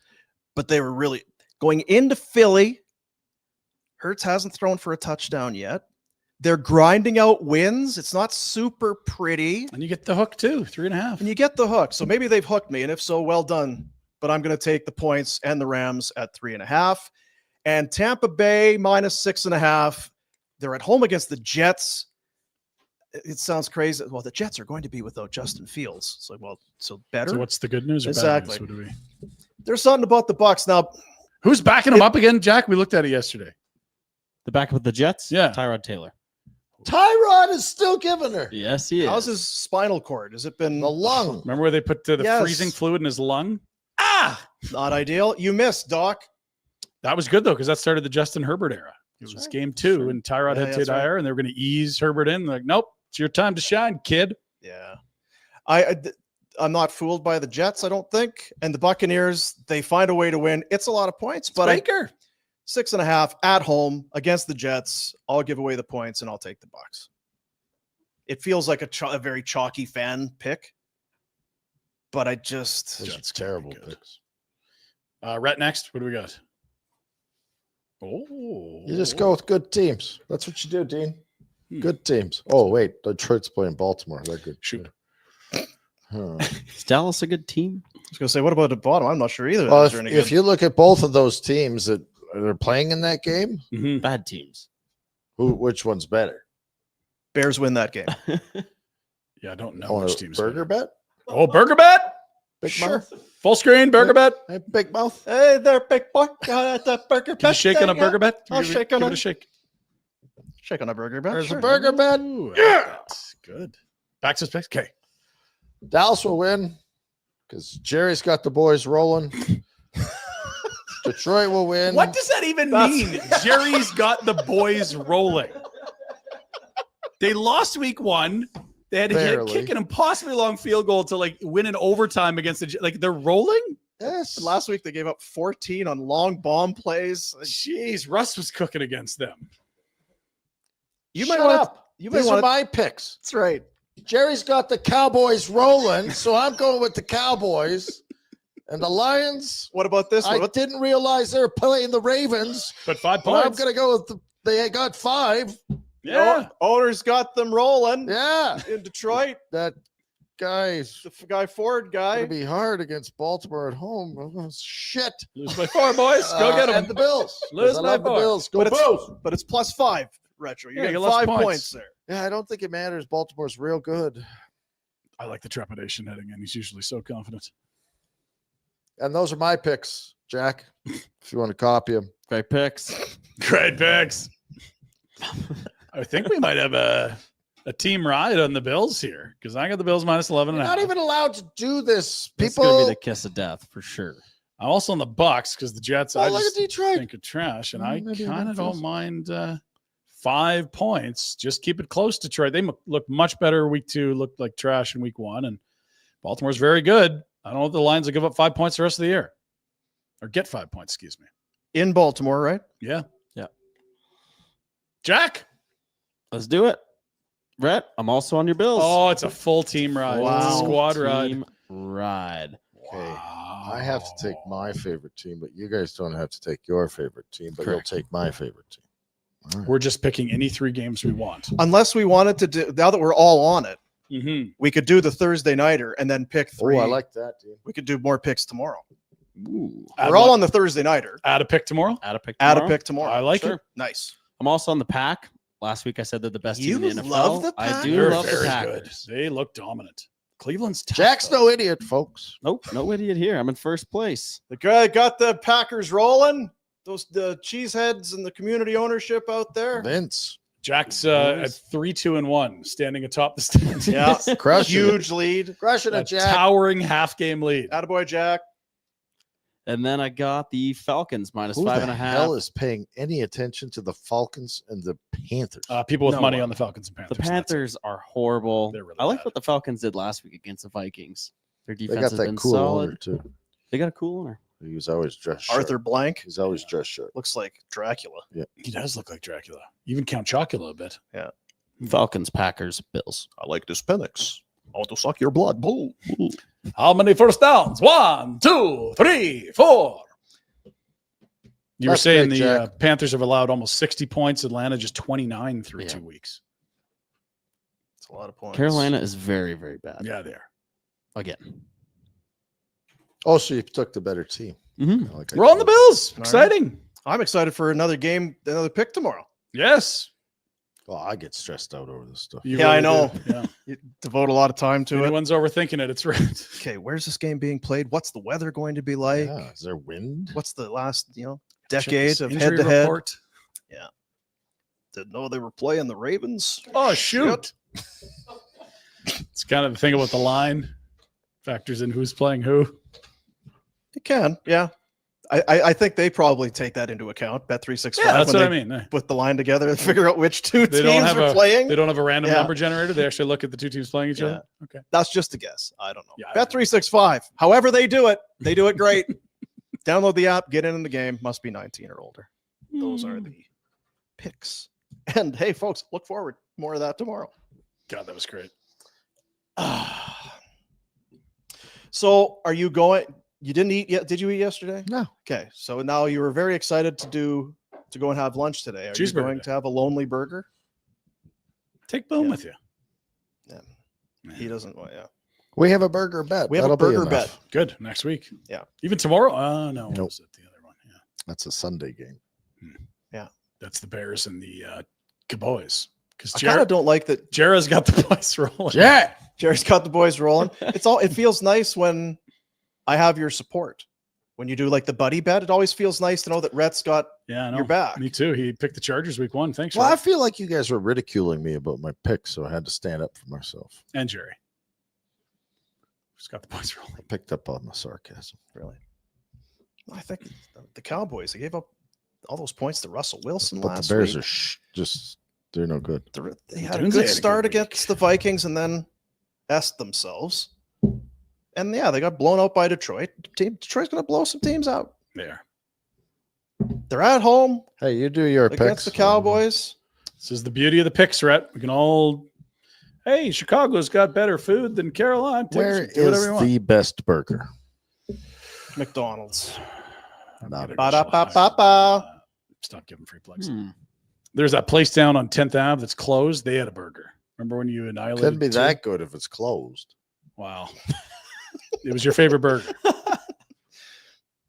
but they were really going into Philly. Hurts hasn't thrown for a touchdown yet. They're grinding out wins. It's not super pretty. And you get the hook too, 3.5. And you get the hook. So maybe they've hooked me. And if so, well done. But I'm going to take the points and the Rams at 3.5. And Tampa Bay minus 6.5. They're at home against the Jets. It sounds crazy. Well, the Jets are going to be without Justin Fields. So better. So what's the good news or Exactly. bad news? What do we... There's something about the Bucks now. Who's backing them up again, Jack? We looked at it yesterday. The backup with the Jets? Yeah. Tyrod Taylor. Tyrod is still giving her Yes, he is. How's his spinal cord? Has it been the lung. Remember where they put the Yes. freezing fluid in his lung? not ideal? You missed, Doc. That was good, though, because that started the Justin Herbert era. It was right. game 2, Sure. and Tyrod Yeah, had to that's right. IR, and they were going to ease Herbert in. Like, nope, it's your time to shine, kid. Yeah. I'm not fooled by the Jets, I don't think. And the Buccaneers, they find a way to win. It's a lot of points, but Baker. 6.5 at home against the Jets. I'll give away the points and I'll take the Bucs. It feels like a very chalky fan pick, but I just Those are Jets terrible good. picks. Rhett next. What do we got? Oh. You just go with good teams. That's what you do, Dean. Hmm. Good teams. Oh, wait. Detroit's playing Baltimore. They're good. Shoot. Huh. Is Dallas a good team? I was going to say, what about the bottom? I'm not sure either. Well, Those are any if good. you look at both of those teams that are playing in that game, Mhm. Bad teams. which one's better? Bears win that game. Yeah, I don't know Oh, which team's burger better. bet? Oh, burger bet. Big Sure. mouth? Full screen burger bet. Hey, big mouth? Hey there, big boy. The burger Can you shake on a burger bet? I'll Give it- shake on give it. it a shake. Shake on a burger bet. There's sure. a burger bet. Ooh, I like that. Good. Back to specs. Okay. Dallas will win because Jerry's got the boys rolling. Detroit will win. What does that even mean? Jerry's got the boys rolling. They lost week 1. They had to Barely. kick an impossibly long field goal to like win in overtime against the like they're rolling. Yes. Last week they gave up 14 on long bomb plays. Jeez, Russ was cooking against them. You Shut might want up. You might These are want. my picks. That's right. Jerry's got the Cowboys rolling, so I'm going with the Cowboys. And the Lions, What about this I one? didn't realize they were playing the Ravens. But 5 But I'm points. going to go with they got 5. Yeah. Owners got them rolling Yeah. in Detroit. That guy's The guy Ford guy. going to be hard against Baltimore at home. Oh, shit. Lose by 4, boys. Go get And them. the Bills. Lose 'Cause I by love the 4. Bills. Go But it's, Bills. but it's +5 retro. You're Yeah, getting you lost 5 points. points there. Yeah, I don't think it matters. Baltimore's real good. I like the trepidation heading in. He's usually so confident. And those are my picks, Jack, if you want to copy them. Great picks. Great picks. I think we might have a team ride on the Bills here because I got the Bills minus 11 You're and a not half. even allowed to do this. It's going to People, be the kiss of death for sure. I'm also on the Bucks because the Jets oh, I look at just Detroit. think are trash, and I Maybe kind of that don't feels- mind 5 points. Just keep it close, Detroit. They look much better week 2, looked like trash in week 1, and Baltimore's very good. I don't know if the Lions will give up 5 points the rest of the year or get 5 points, excuse me. In Baltimore, right? Yeah. Yeah. Jack. Let's do it. Brett, I'm also on your Bills. Oh, it's a full team ride. Wow. It's a squad ride. Team ride. Okay, I have to take my favorite team, but you guys don't have to take your favorite team, but Correct. you'll take my favorite team. All right. We're just picking any 3 games we want. Unless we wanted to do, now that we're all on it, Mm-hmm. we could do the Thursday nighter and then pick 3. Oh, I like that, team. We could do more picks tomorrow. Ooh. We're all on the Thursday nighter. Add a pick tomorrow. Add a pick Add tomorrow. a pick tomorrow. I like Sure. it. Nice. I'm also on the Pack. Last week I said they're the best You team in the NFL. love the I do They're love the very Packers. good. They look dominant. Cleveland's tough, Jack's though. no idiot, folks. Nope, no idiot here. I'm in first place. The guy got the Packers rolling. The cheeseheads and the community ownership out there. Vince. Jack's at 3-2-1, standing atop the standings. Yeah. Crushing it. Huge lead. Crushing A it, Jack. towering half game lead. Attaboy, Jack. And then I got the Falcons minus Who 5.5. the hell is paying any attention to the Falcons and the Panthers? People with No money one. on the Falcons and The Panthers. that's it. Panthers are horrible. They're really I like bad. what the Falcons did last week against the Vikings. Their They defense got has that been cool solid. owner, too. They got a cool owner. He was always dressed sharp. Arthur Blank. He's always dressed sharp. Looks like Dracula. He does look like Dracula. Even Count Chocula a bit. Falcons, Packers, Bills. I like this Penix. I want to suck your blood. Boo. How many first downs? 1, 2, 3, 4. You were That's saying big, the Jack. Panthers have allowed almost 60 points. Atlanta just 29 through Yeah. 2 weeks. It's a lot of points. Carolina is very, very bad. Yeah, they are. Again. Oh, so you took the better team. Mhm. Like We're on the Bills. All right. Exciting. I'm excited for another game, another pick tomorrow. Yes. Well, I get stressed out over this stuff. You Yeah, I really know. do. Yeah. You devote a lot of time to it. Anyone's overthinking it. It's right. Okay, where's this game being played? What's the weather going to be like? Yeah. Is there wind? What's the last, Check decade this of injury head-to-head? report. Didn't know they were playing the Ravens. Oh, shoot. It's kind of the thing about the line. Factors in who's playing who. It can, yeah. I think they probably take that into account. Bet365. Yeah, that's when what they I mean. Put the line together and figure out which two They don't teams have are a- playing. They don't have a random Yeah. number generator. They actually look at the two teams playing each Yeah. other. Okay. That's just a guess. I don't know. Yeah, Bet365. However they do it great. Download the app, get in the game. Must be 19 or older. Those are the picks. And hey, folks, look forward. More of that tomorrow. God, that was great. So are you going? You didn't eat yet? Did you eat yesterday? No. Okay. So now you were very excited to go and have lunch today. Are you Cheeseburger going day. to have a lonely burger? Take Boom Yeah. with you. Yeah. He doesn't want, yeah. We have a burger bet. We have a That'll be burger enough. bet. Good. Next week. Yeah. Even tomorrow? No. Nope. Was it the other one? Yeah. That's a Sunday game. That's the Bears and the Cowboys. Because I kind of don't like that Jara's got the boys rolling. Yeah. Jerry's got the boys rolling. It feels nice when I have your support. When you do like the buddy bet, it always feels nice to know that Rhett's got Yeah, I know. your back. Me too. He picked the Chargers week 1. Thanks, Well, I Rhett. feel like you guys were ridiculing me about my pick, so I had to stand up for myself. And Jerry. Just got the boys rolling. I picked up on the sarcasm. Really. I think the Cowboys, they gave up all those points to Russell Wilson But last the Bears week. are they're no good. They had a Dunes good had a start good week. against the Vikings and then essed themselves. And yeah, they got blown out by Detroit. Detroit's going to blow some teams out. There. They're at home Hey, you do your against picks. the Cowboys. This is the beauty of the picks, Rhett. We can all, hey, Chicago's got better food than Carolina. Where Do whatever is you want. the best burger? McDonald's. Not Get Ba-da-ba-ba-ba. Stop giving free plugs. Hmm. There's that place down on 10th Ave that's closed. They had a burger. Remember when you annihilated? Couldn't be two? that good if it's closed. Wow. It was your favorite burger.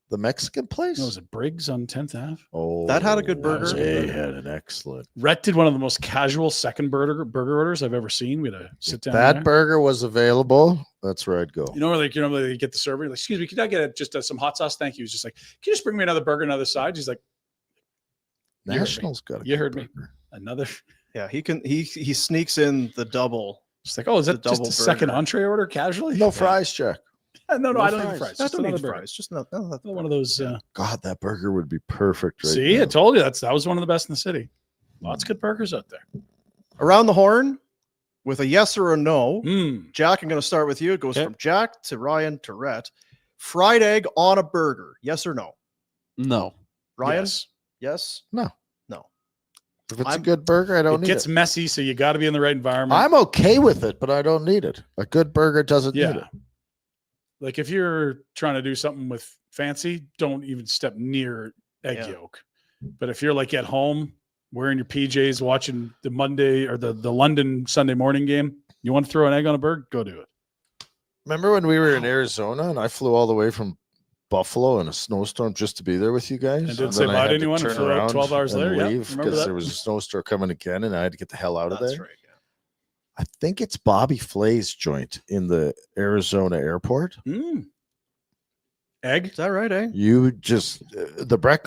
The Mexican place? No, was it Briggs on 10th Ave? Oh, That had a good burger. They had an excellent. Rhett did one of the most casual second burger orders I've ever seen. We had to sit down. That there. burger was available. That's where I'd go. You know, where they get the server. Like, excuse me, can I get just some hot sauce? Thank you. He's just like, can you just bring me another burger, another side? He's like, you heard me. National's got a You good heard me. burger. another. Yeah, he sneaks in the double. Just like, oh, is The that just double a second burger. entree order casually? No fries, Jack. No, I don't fries. need fries. That Just doesn't need another burger. fries. Just not One of those. God, that burger would be perfect right See, now. I told you that was one of the best in the city. Lots of good burgers out there. Around the horn with a yes or a no. Mm. Jack, I'm going to start with you. It goes Okay. from Jack to Ryan to Rhett. Fried egg on a burger. Yes or no? No. Ryan? Yes. Yes? No. No. If it's a I'm- good burger, I don't It need gets it. messy, so you got to be in the right environment. I'm okay with it, but I don't need it. A good burger doesn't need yeah. it. Like if you're trying to do something with fancy, don't even step near egg Yeah. yolk. But if you're like at home wearing your PJs, watching the Monday or the London Sunday morning game, you want to throw an egg on a burger, go do it. Remember when we were in Arizona and I flew all the way from Buffalo in a snowstorm just to be there with you guys? And didn't then say I bye to had anyone and turn flew out around 12 hours and later? Yeah, leave remember because that? there was a snowstorm coming again and I had to get the hell out of That's there. right. Yeah. I think it's Bobby Flay's joint in the Arizona airport. Mm. Egg? Is that right, eh? You just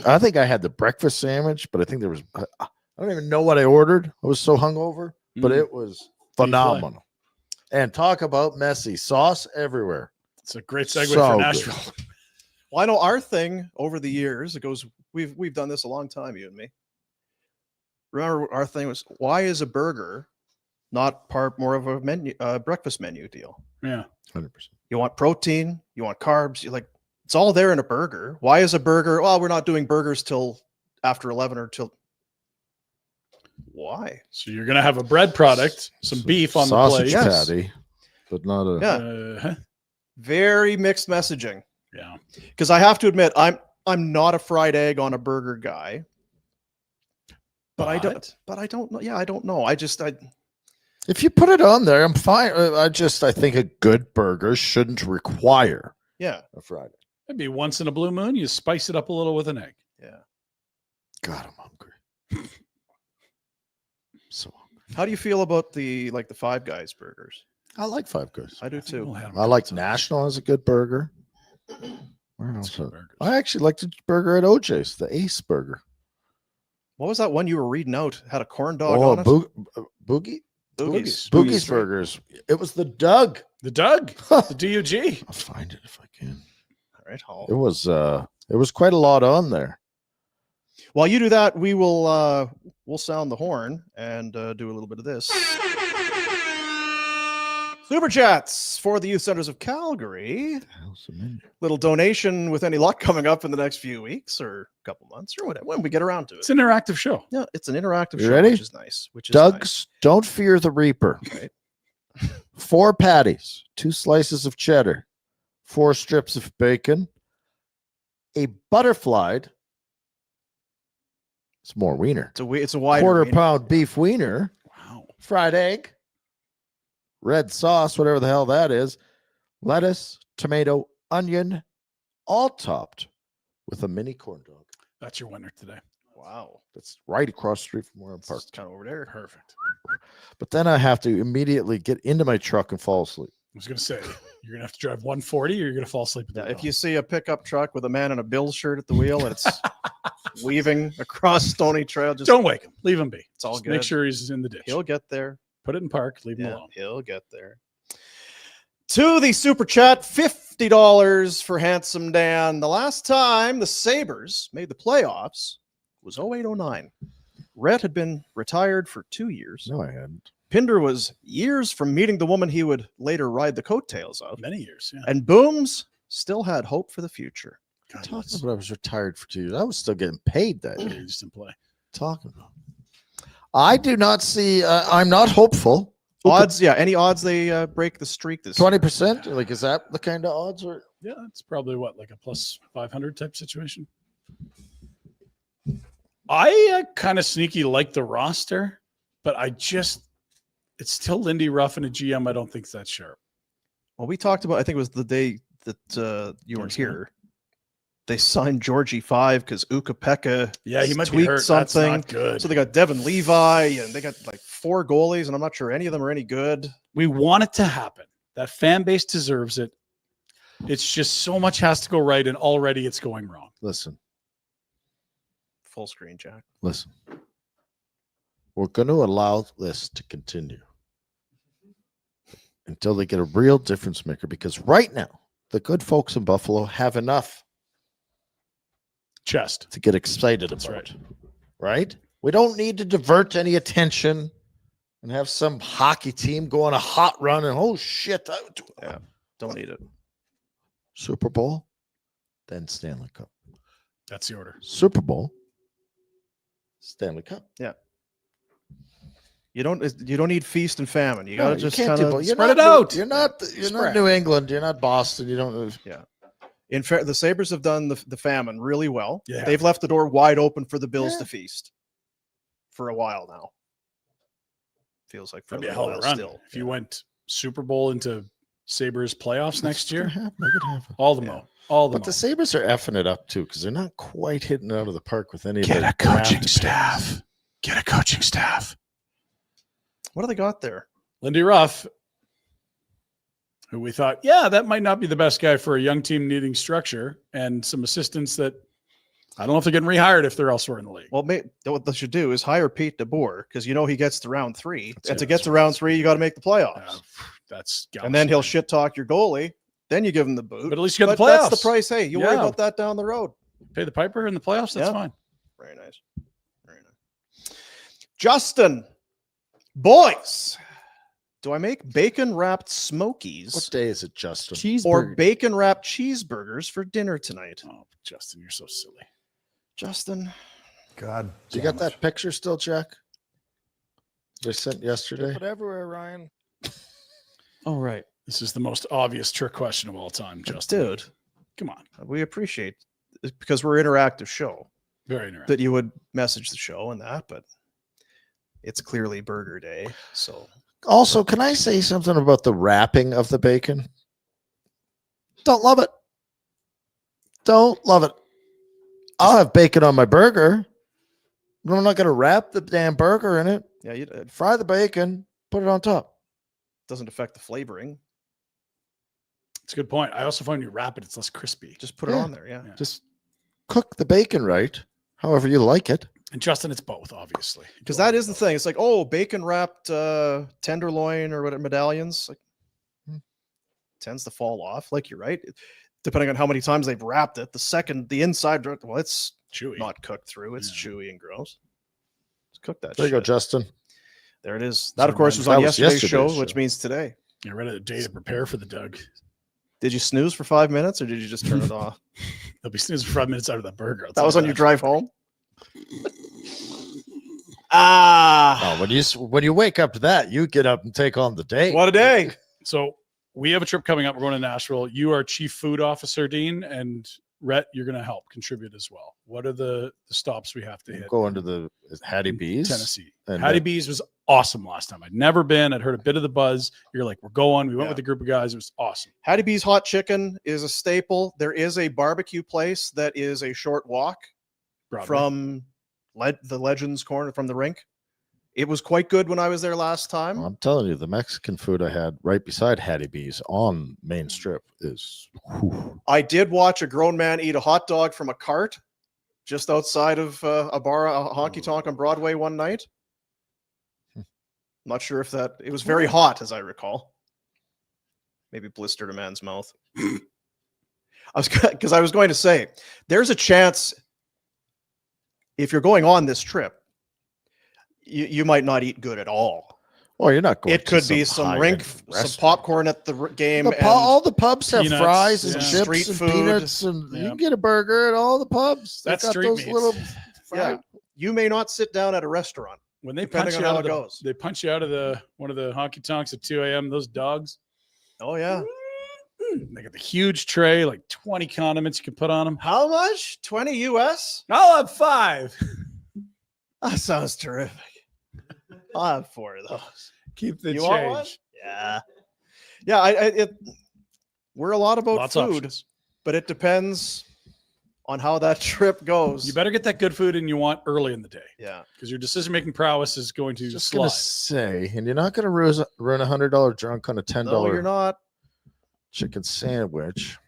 I think I had the breakfast sandwich, but I think there was I don't even know what I ordered. I was so hungover, but Mm. it was phenomenal. And talk about messy sauce everywhere. It's a great segue So for good. Nashville. Well, I know our thing over the years, it goes, we've done this a long time, you and me. Remember our thing was, why is a burger not part more of a breakfast menu deal? Yeah. 100%. You want protein, you want carbs, you like It's all there in a burger. Why is a burger? Well, we're not doing burgers till after 11 or till. Why? So you're going to have a bread product, some beef on the sausage plate. Yes. patty, but not a. Yeah. Very mixed messaging. Yeah. Because I have to admit, I'm not a fried egg on a burger guy. But I don't know. Yeah, I don't know. If you put it on there, I'm fine. I think a good burger shouldn't require yeah. a fried egg. Maybe once in a blue moon, you spice it up a little with an egg. Yeah. God, I'm hungry. So hungry. How do you feel about the Five Guys burgers? I like Five Guys. I do too. I like National as a good burger. Where else? I actually like the burger at OJ's, the Ace Burger. What was that one you were reading out? Had a corn dog Oh, on it? Boogie? Boogie's Burgers. It was the Doug. The Doug. The DUG. I'll find it if I can. All right. It was quite a lot on there. While you do that, we'll sound the horn and do a little bit of this. Superchats for the Youth Centers of Calgary. Little donation with any luck coming up in the next few weeks or a couple months or whatever when we get around to it. It's an interactive show. Yeah, it's an interactive You show, ready? which is nice. Doug's Don't Fear the Reaper. Right. 4 patties, 2 slices of cheddar, 4 strips of bacon, a butterflied. It's more wiener. It's a wide Quarter-pound beef wiener. Wow. Fried egg. Red sauce, whatever the hell that is. Lettuce, tomato, onion, all topped with a mini corn dog. That's your winner today. Wow. That's right across the street from where I'm parked. It's kind of over there. Perfect. But then I have to immediately get into my truck and fall asleep. I was going to say, you're going to have to drive 140 or you're going to fall asleep. At the Yeah, wheel. if you see a pickup truck with a man in a Bills shirt at the wheel and it's weaving across Stony Trail, just don't wake him. Leave him be. It's all Just good. Make sure he's in the ditch. he'll get there. Put it in park. Leave him Yeah, alone. he'll get there. To the super chat, $50 for Handsome Dan. The last time the Sabres made the playoffs was 08-09. Rhett had been retired for 2 years. No, I hadn't. Pinder was years from meeting the woman he would later ride the coattails of. Many years. Yeah. And Booms still had hope for the future. God, Talking about I was retired for 2 years. I was still getting paid that year. you just didn't play. Talking about. I do not see. I'm not hopeful. Odds, yeah. Any odds they break the streak this 20%? Like, is that the kind of odds? Or Yeah, it's probably like a plus 500 type situation. I kind of sneaky like the roster, but it's still Lindy Ruff and a GM. I don't think that's sharp. Well, we talked about, I think it was the day that you weren't here. They signed Georgie 5 because Ukko-Pekka He might be tweaked hurt. something. That's not good. So they got Devin Levi and they got like 4 goalies, and I'm not sure any of them are any good. We want it to happen. That fan base deserves it. It's just so much has to go right, and already it's going wrong. listen, Full screen, Jack. listen. We're going to allow this to continue until they get a real difference maker, because right now the good folks in Buffalo have enough Chest. to get excited That's about. Right? We don't need to divert any attention and have some hockey team go on a hot run and oh shit, Yeah, don't need it. Super Bowl, then Stanley Cup. That's the order. Super Bowl, Stanley Cup. You don't need feast and famine. You gotta just can't kind do of both. You're spread not it out. You're not Spread. New England. You're not Boston. You don't. In fair, the Sabres have done the famine really well. Yeah. They've left the door wide open for the Bills Yeah. to feast for a while now. Feels like for That'd be a little hell of a while run. still. If you went Super Bowl into Sabres playoffs next year, All all the mo. All the But the Sabres are effing it up too, because they're not quite hitting it out of the park with any of Get their a coaching draft staff. picks. Get a coaching staff. What do they got there? Lindy Ruff, who we thought, that might not be the best guy for a young team needing structure, and some assistants that I don't know if they're getting rehired if they're elsewhere in the league. Well, what they should do is hire Pete DeBoer, because you know he gets to round 3. That's And it, to get that's to right. round 3, you got to make the playoffs. That's And then he'll shit talk your goalie. Then you give him the boot. But at least you got the That's playoffs. the price. Hey, you worry Yeah. about that down the road. Pay the piper in the playoffs. That's Yeah. fine. Very nice. Very nice. Justin, boys, Do I make bacon wrapped smokies What day is it, Justin? or Cheeseburger. bacon wrapped cheeseburgers for dinner tonight? Oh, Justin, you're so silly. Justin, God, Do you got that picture still, Jack? They sent yesterday. Put everywhere, Ryan. Oh, right. This is the most obvious trick question of all time, Justin. dude, Come on. we appreciate it because we're an interactive show Very interesting. that you would message the show and that, but it's clearly burger day. So Also, can I say something about the wrapping of the bacon? Don't love it. Don't love it. I'll have bacon on my burger, but I'm not going to wrap the damn burger in it. yeah, it Fry the bacon, put it on top. doesn't affect the flavoring. It's a good point. I also find when you wrap it, it's less crispy. Just put it Yeah. on there. Yeah. Yeah. Just cook the bacon right, however you like it. And Justin, it's both, obviously. Because that is the thing. It's like, oh, bacon wrapped tenderloin or whatever medallions, like tends to fall off. Like you're right. Depending on how many times they've wrapped it, the inside, well, it's Chewy. not cooked through. It's chewy and gross. Just cook that There you go, shit. Justin. There it is. That, of course, was That on was yesterday's yesterday's show, which show. means today. You're ready to day to prepare for the Doug. Did you snooze for 5 minutes or did you just turn it off? They'll be snoozing for 5 minutes out of that burger. I'll That tell was you on your drive home? Ah, Oh, when you wake up to that, you get up and take on the day. what a day. So we have a trip coming up. We're going to Nashville. You are Chief Food Officer, Dean, and Rhett, you're going to help contribute as well. What are the stops we have to hit? Go into the Hattie B's. Tennessee. And Hattie then- B's was awesome last time. I'd never been. I'd heard a bit of the buzz. You're like, we're going. We went Yeah. with a group of guys. It was awesome. Hattie B's hot chicken is a staple. There is a barbecue place that is a short walk Broadway. from the Legends Corner from the rink. It was quite good when I was there last time. I'm telling you, the Mexican food I had right beside Hattie B's on Main Strip is. I did watch a grown man eat a hot dog from a cart just outside of a bar, a honky tonk on Broadway one night. Not sure if it was very hot, as I recall. Maybe blistered a man's mouth. Because I was going to say, there's a chance if you're going on this trip, you might not eat good at all. Well, you're not going. It to could be some high-end rink, some restaurant. popcorn at the game. All the pubs have peanuts, fries and yeah. chips Street and food. peanuts, and Yeah. you can get a burger at all the pubs. They've That's got street those meats. little. yeah, fried- you may not sit down at a restaurant. When they Depending punch you on out how of it the, goes. they punch you out of the one of the honky tonks at 2 a.m. Those dogs, Oh, yeah. they got the huge tray, like 20 condiments you can put on them. How much? 20 US? I'll have 5. That sounds terrific. I'll have 4 of those. Keep the You want one? change. Yeah. Yeah, we're a lot about Lots of food, options. but it depends on how that trip goes. You better get that good food and you want early in the day Yeah. because your decision making prowess is going to Just slide. gonna say, and you're not gonna ruin $100 drunk on a $10 No, you're not. chicken sandwich.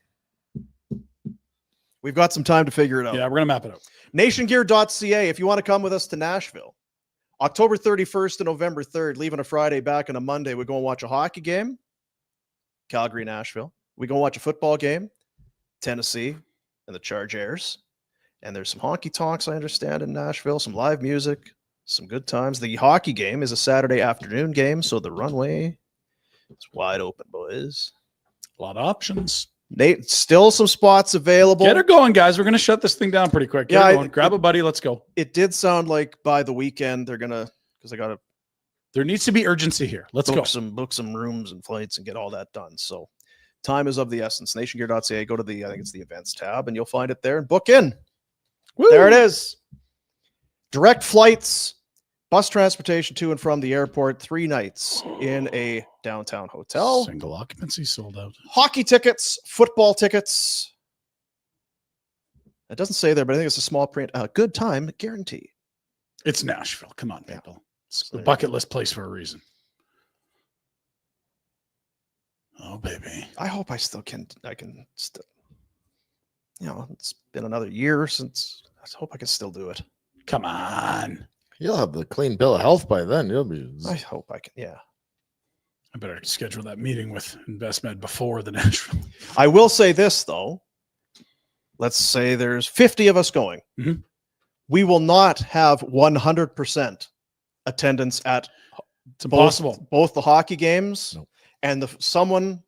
We've got some time to figure it out. Yeah, we're gonna map it out. Nationgear.ca if you want to come with us to Nashville. October 31st to November 3rd, leaving a Friday, back on a Monday. We go and watch a hockey game, Calgary, Nashville. We go and watch a football game, Tennessee and the Chargers. And there's some honky tonks, I understand, in Nashville, some live music, some good times. The hockey game is a Saturday afternoon game, so the runway is wide open, boys. A lot of options. Nate, still some spots available. Get her going, guys. We're gonna shut this thing down pretty quick. Get Yeah, her going. Grab a buddy. Let's go. It did sound like by the weekend they're gonna, because they got to There needs to be urgency here. Let's go. book some rooms and flights and get all that done. So time is of the essence. Nationgear.ca. Go to I think it's the events tab, and you'll find it there and book in. Woo! There it is. Direct flights, bus transportation to and from the airport, 3 nights in a downtown hotel. Single occupancy sold out. Hockey tickets, football tickets. It doesn't say there, but I think it's a small print. Good time guarantee. It's Nashville. Come on, Yeah. people. It's So the bucket list place for a reason. Oh, baby. I hope I can still, it's been another year since. I hope I can still do it. Come on. You'll have the clean bill of health by then. You'll be. I hope I can. Yeah. I better schedule that meeting with InvestMed before the Nashville. I will say this, though. Let's say there's 50 of us going. Mhm. We will not have 100% attendance at It's impossible. Both the hockey games and someone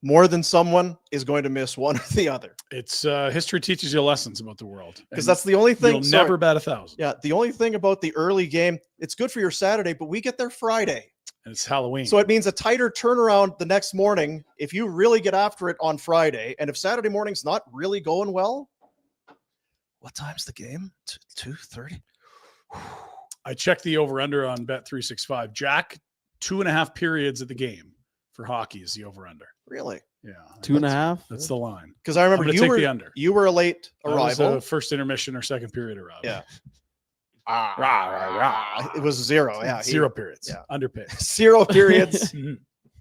more than someone is going to miss one or the other. It's history teaches you lessons about the world. Because that's the only thing. You'll never bat 1,000. Yeah. The only thing about the early game, it's good for your Saturday, but we get there Friday. And it's Halloween. So it means a tighter turnaround the next morning if you really get after it on Friday. And if Saturday morning's not really going well, what time's the game? 2:30? I checked the over-under on Bet365. Jack, 2.5 periods of the game for hockey is the over-under. Really? Yeah. 2.5. That's the line. Because I remember I'm gonna take the the under. You were a late That was arrival. the first intermission or second period arrival. Yeah. Rah. It was 0. Yeah. 0 periods. Yeah. Underpaid. 0 periods. Mhm.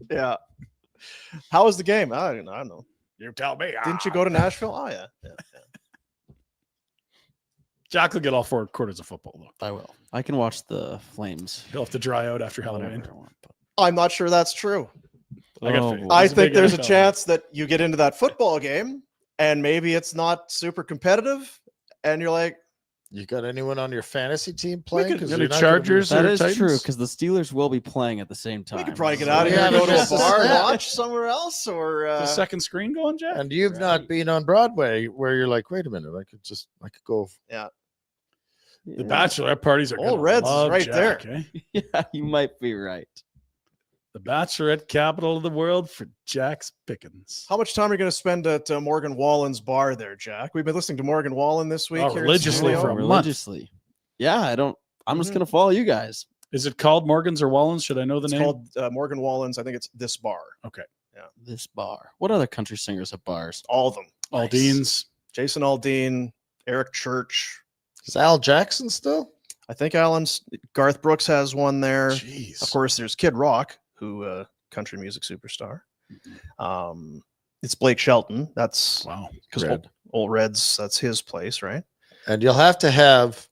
Yeah. How was the game? I don't know. You tell me. Didn't you go to Nashville? Oh, yeah. Jack will get all 4 quarters of football, though. I will. I can watch the Flames. He'll have to dry out after Whatever Halloween. I want, but- I'm not sure that's true. I got Oh, faith. boy. I He's a think big there's a NFL chance that you get into that football game and maybe it's not super competitive. And you're like, You got anyone on your fantasy team playing? could 'Cause get you're a not gonna be- Chargers That or is Titans? true because the Steelers will be playing at the same time. we could probably get So- out of here Yeah, and go to a because- bar and watch somewhere else. Or The second screen going, Jack? And you've not been on Broadway where you're like, wait a minute, I could go. The Yeah. bachelorette parties are Old gonna Reds is love right Jack, there. eh? Yeah, you might be right. The bachelorette capital of the world for Jack's Pickens. how much time are you going to spend at Morgan Wallen's bar there, Jack? We've been listening to Morgan Wallen this week. Oh, here in religiously studio. for a month. Religiously. Yeah, I'm just Mhm. gonna follow you guys. Is it called Morgan's or Wallens? Should I know the It's name? called Morgan Wallen's. I think it's this bar. This bar. What other country singers have bars? All of them. Aldean's. Jason Aldean, Eric Church. Is Al Jackson still? I think Garth Brooks has one there. Jeez. Of course, there's Kid Rock, who country music superstar. It's Blake Shelton. That's Wow. because Red. old Reds. That's his place, right? And you'll have to have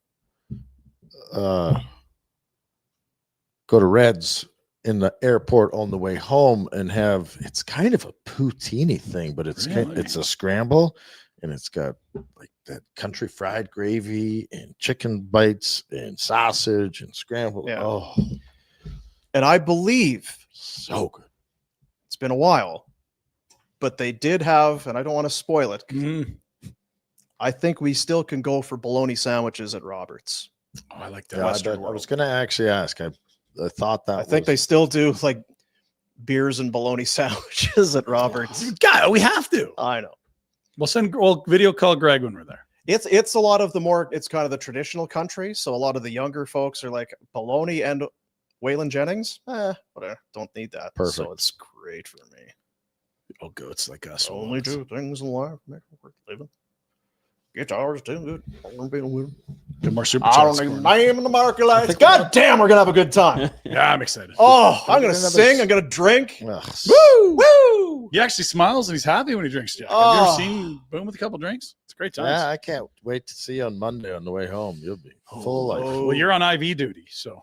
go to Reds in the airport on the way home and have it's kind of a poutine thing, but it's Really? it's a scramble and it's got like that country fried gravy and chicken bites and sausage and scrambled. Yeah. Oh, And I believe so good. it's been a while, but they did have, and I don't want to spoil it. Mhm. I think we still can go for bologna sandwiches at Roberts. Oh, I like that. Yeah, Western I was world. going to actually ask. I thought that I think they was- still do like beers and bologna sandwiches at Roberts. God, we have to. I know. We'll video call Greg when we're there. It's a lot of the more, it's kind of the traditional country. So a lot of the younger folks are like bologna and Waylon Jennings. Whatever. Don't need that. So Perfect. it's great for me. Oh, good. It's like us. Only two things in life make it worth living. Guitars too good. Get more super I chats. don't even name in the market lights. God damn, we're gonna have a good time. Yeah, I'm excited. Oh, I'm gonna Another sing. I'm gonna drink. Ugh, Woo! Woo! He actually smiles and he's happy when he drinks, Jack. Have you Oh. ever seen Boom with a couple drinks? It's a great time. yeah, I can't wait to see you on Monday on the way home. You'll be full of life. Oh. Well, you're on IV duty, so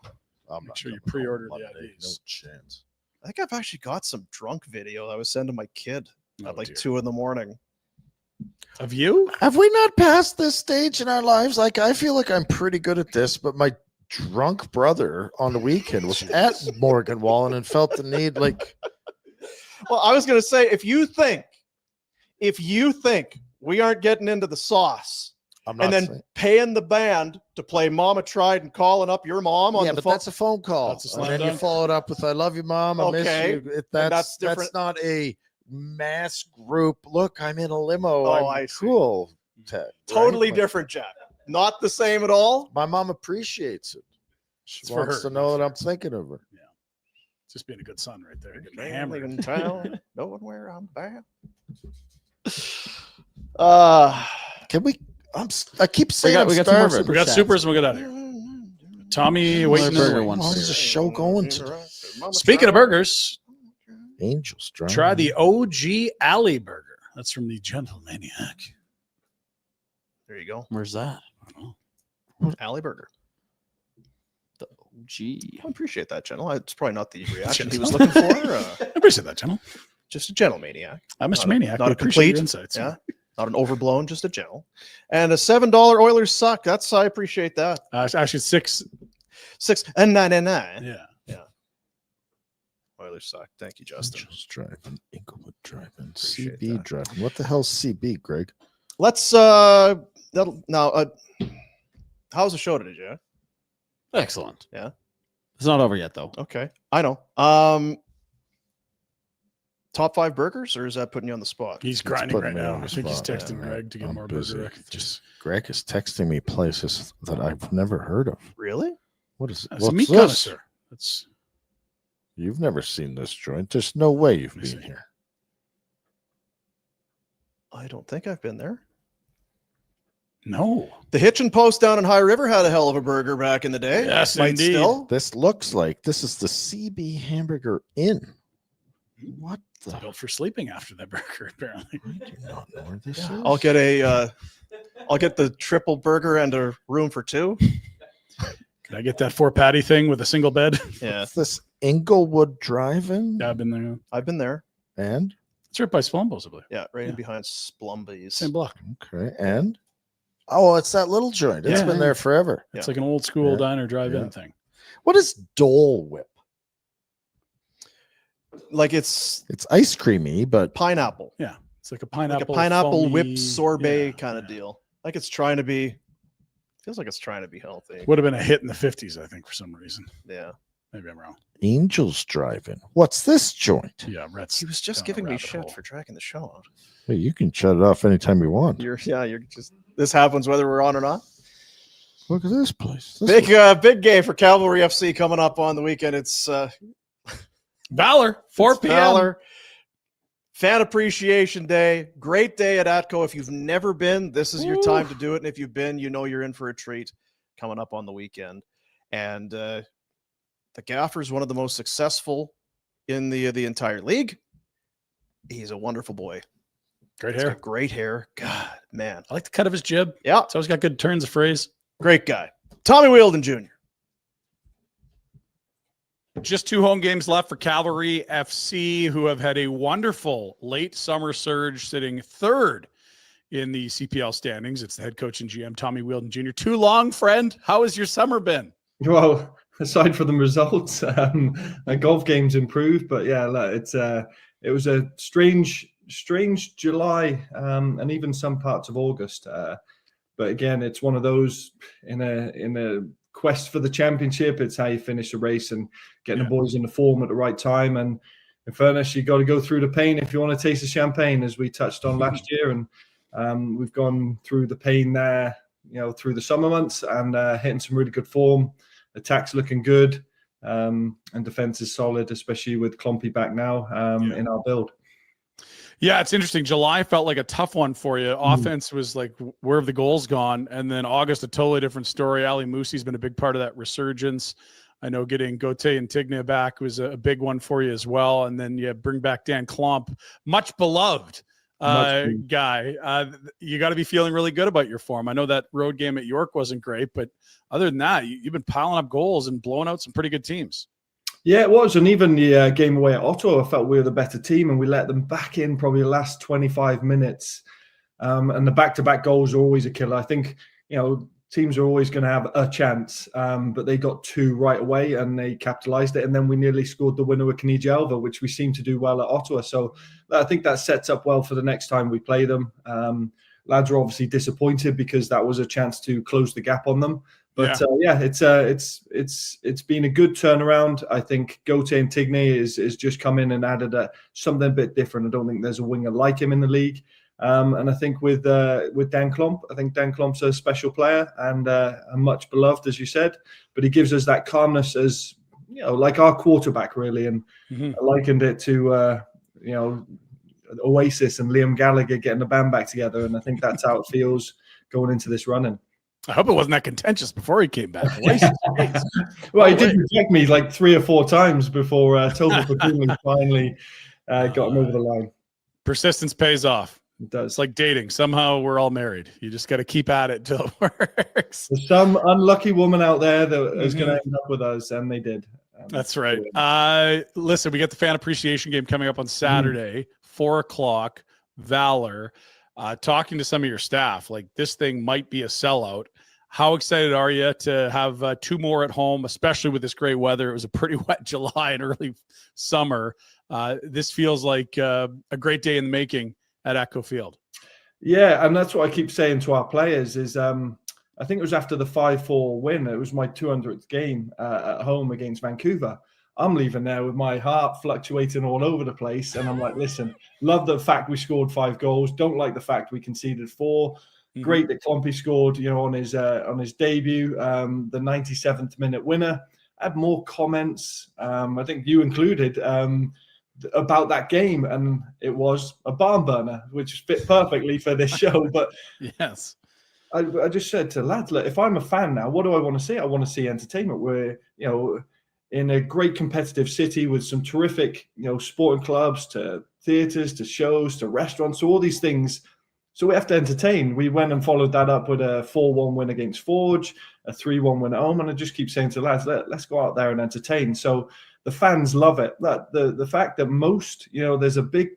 I'm make not sure you coming home pre-order the Monday, IVs. No chance. I think I've actually got some drunk video I was sending my kid Oh, at like dear. 2 a.m. Of you? Have we not passed this stage in our lives? Like, I feel like I'm pretty good at this, but my drunk brother on the weekend was at Morgan Wallen and felt the need, like, Well, I was gonna say, if you think we aren't getting into the sauce I'm not and then saying. paying the band to play Mama Tried and calling up your mom on Yeah, the but phone. that's a phone call. That's a And slam then you dunk. follow it up with "I love you, mom. I miss Okay, you." that's That's different. not a mass group. Look, I'm in a limo. Oh, I'm I see. cool. Tech, right? Totally Like, different, Jack. Not the same at all. My mom appreciates it. She It's for wants her. to know that I'm thinking of her. Just being a good son right there. Getting Family hammered. in town, knowing where I'm bound. Can we? I keep saying got- I'm we got some more starving. We got Chats. supers and we got out of here. Tommy waiting. in the burger wings. one. How's the show going today? Speaking of burgers, Angels driving. try the OG Alley Burger. That's from the Gentle Maniac. There you go. Where's that? Alley Burger. The OG. I appreciate that, Gentle. It's probably not the reaction he Gentle. was looking for. I appreciate that, Gentle. Just a gentle maniac. I'm Mr. Not a- Maniac. not but a appreciate your complete, insights. Yeah. Not an overblown, just a gentle. And a $7 Oilers suck. I appreciate that. Actually, $6.99. Yeah. Oilers suck. Thank you, Justin. Angels driving, Inglewood driving, Appreciate CB that. driving. What the hell's CB, Greg? Let's now. How's the show today, Jay? Excellent. Yeah. It's not over yet, though. Okay, I know. Top 5 burgers, or is that putting you on the spot? He's grinding putting right me now. on the I think he's spot, texting yeah. Greg to get I'm more busy. burger. Greg is texting me places that I've never heard of. Really? What is That's a what's meat this? connoisseur. That's You've never seen this joint. There's no way you've Let me been see. here. I don't think I've been there. no. The Hitchin' Post down in High River had a hell of a burger back in the day. Yes, Might indeed. still. This looks like this is the CB Hamburger Inn. What the? Built for sleeping after that burger, apparently. I do not know where this is. I'll get I'll get the triple burger and a room for 2. Can I get that 4 patty thing with a single bed? Yeah, What's this Inglewood Drive-In? Yeah, I've been there. I've been there. And It's right by Splumbo's, I believe. Yeah, right in Yeah. behind Splumby's. Same block. okay, and oh, it's that little joint. It's Yeah. been there forever. It's Yeah. like an old school Yeah. diner drive-in Yeah. thing. What is Dole Whip? Like it's It's ice creamy, but pineapple, Yeah. It's like a like pineapple. a pineapple foamy- whipped sorbet yeah, kind of yeah. deal. Like it's trying to be. Feels like it's trying to be healthy. Would have been a hit in the 50s, I think, for some reason. Yeah, Maybe I'm wrong. Angels Drive-In. What's this joint? Yeah, Rhett's he was just down a giving me rabbit shit hole. for tracking the show out. Hey, you can shut it off anytime you want. You're just. This happens whether we're on or not. Look at this place. This Big game for Cavalry FC coming up on the weekend. It's Valour, 4 p.m. Valour. Fan Appreciation Day. Great day at Atco. If you've never been, this is your time to do it. And if you've been, you know you're in for a treat coming up on the weekend. And the Gaffer's one of the most successful in the entire league. He's a wonderful boy. Great He's hair. got great hair. God, man. I like the cut of his jib. Yeah, It's always got good turns of phrase. great guy. Tommy Wheldon Jr. Just 2 home games left for Cavalry FC, who have had a wonderful late summer surge, sitting 3rd in the CPL standings. It's the head coach and GM, Tommy Wheldon Jr. Too long, friend. How has your summer been? Well, aside from the results, golf games improved, but yeah, it was a strange July and even some parts of August. But again, it's one of those in a quest for the championship. It's how you finish a race and getting the boys in the form at the right time. And in fairness, you got to go through the pain if you want to taste the champagne, as we touched on last year. And we've gone through the pain there, through the summer months and hitting some really good form. Attack's looking good, and defense is solid, especially with Klompy back now in our build. Yeah, it's interesting. July felt like a tough one for you. Offense was like, where have the goals gone? And then August, a totally different story. Ali Musi's been a big part of that resurgence. I know getting Gauthier and Tigna back was a big one for you as well. And then bring back Dan Klomp, much beloved guy. You got to be feeling really good about your form. I know that road game at York wasn't great, but other than that, you've been piling up goals and blowing out some pretty good teams. Yeah, it was. And even the game away at Ottawa, I felt we were the better team, and we let them back in probably the last 25 minutes. And the back-to-back goals are always a killer. I think, teams are always going to have a chance, but they got 2 right away and they capitalized it. And then we nearly scored the winner with Kaniji Alva, which we seem to do well at Ottawa. So I think that sets up well for the next time we play them. Lads are obviously disappointed because that was a chance to close the gap on them. But it's been a good turnaround. I think Gauthier and Tigny is just come in and added something a bit different. I don't think there's a winger like him in the league. And I think with Dan Klomp, I think Dan Klomp's a special player and much beloved, as you said. But he gives us that calmness as like our quarterback really. And I likened it to Oasis and Liam Gallagher getting the band back together. And I think that's how it feels going into this running. I hope it wasn't that contentious before he came back. Well, he did reject me like 3 or 4 times before Toby Pagula finally got him over the line. Persistence pays off. It does. It's like dating. Somehow we're all married. You just got to keep at it till it works. There's some unlucky woman out there that is going to end up with us, and they did. That's right. Listen, we got the fan appreciation game coming up on Saturday, 4:00, Valour. Talking to some of your staff, like this thing might be a sellout. How excited are you to have 2 more at home, especially with this great weather? It was a pretty wet July and early summer. This feels like a great day in the making at Echo Field. Yeah, and that's what I keep saying to our players is I think it was after the 5-4 win. It was my 200th game at home against Vancouver. I'm leaving there with my heart fluctuating all over the place. And I'm like, listen, love the fact we scored 5 goals. Don't like the fact we conceded 4. Great that Klompy scored, on his debut, the 97th minute winner. I had more comments, I think you included, about that game, and it was a barn burner, which fit perfectly for this show. But yes, I just said to lads, look, if I'm a fan now, what do I want to see? I want to see entertainment. We're, in a great competitive city with some terrific, sporting clubs, to theatres, to shows, to restaurants, to all these things. So we have to entertain. We went and followed that up with a 4-1 win against Forge, a 3-1 win at home. And I just keep saying to lads, let's go out there and entertain. So the fans love it. The fact that most, there's a big,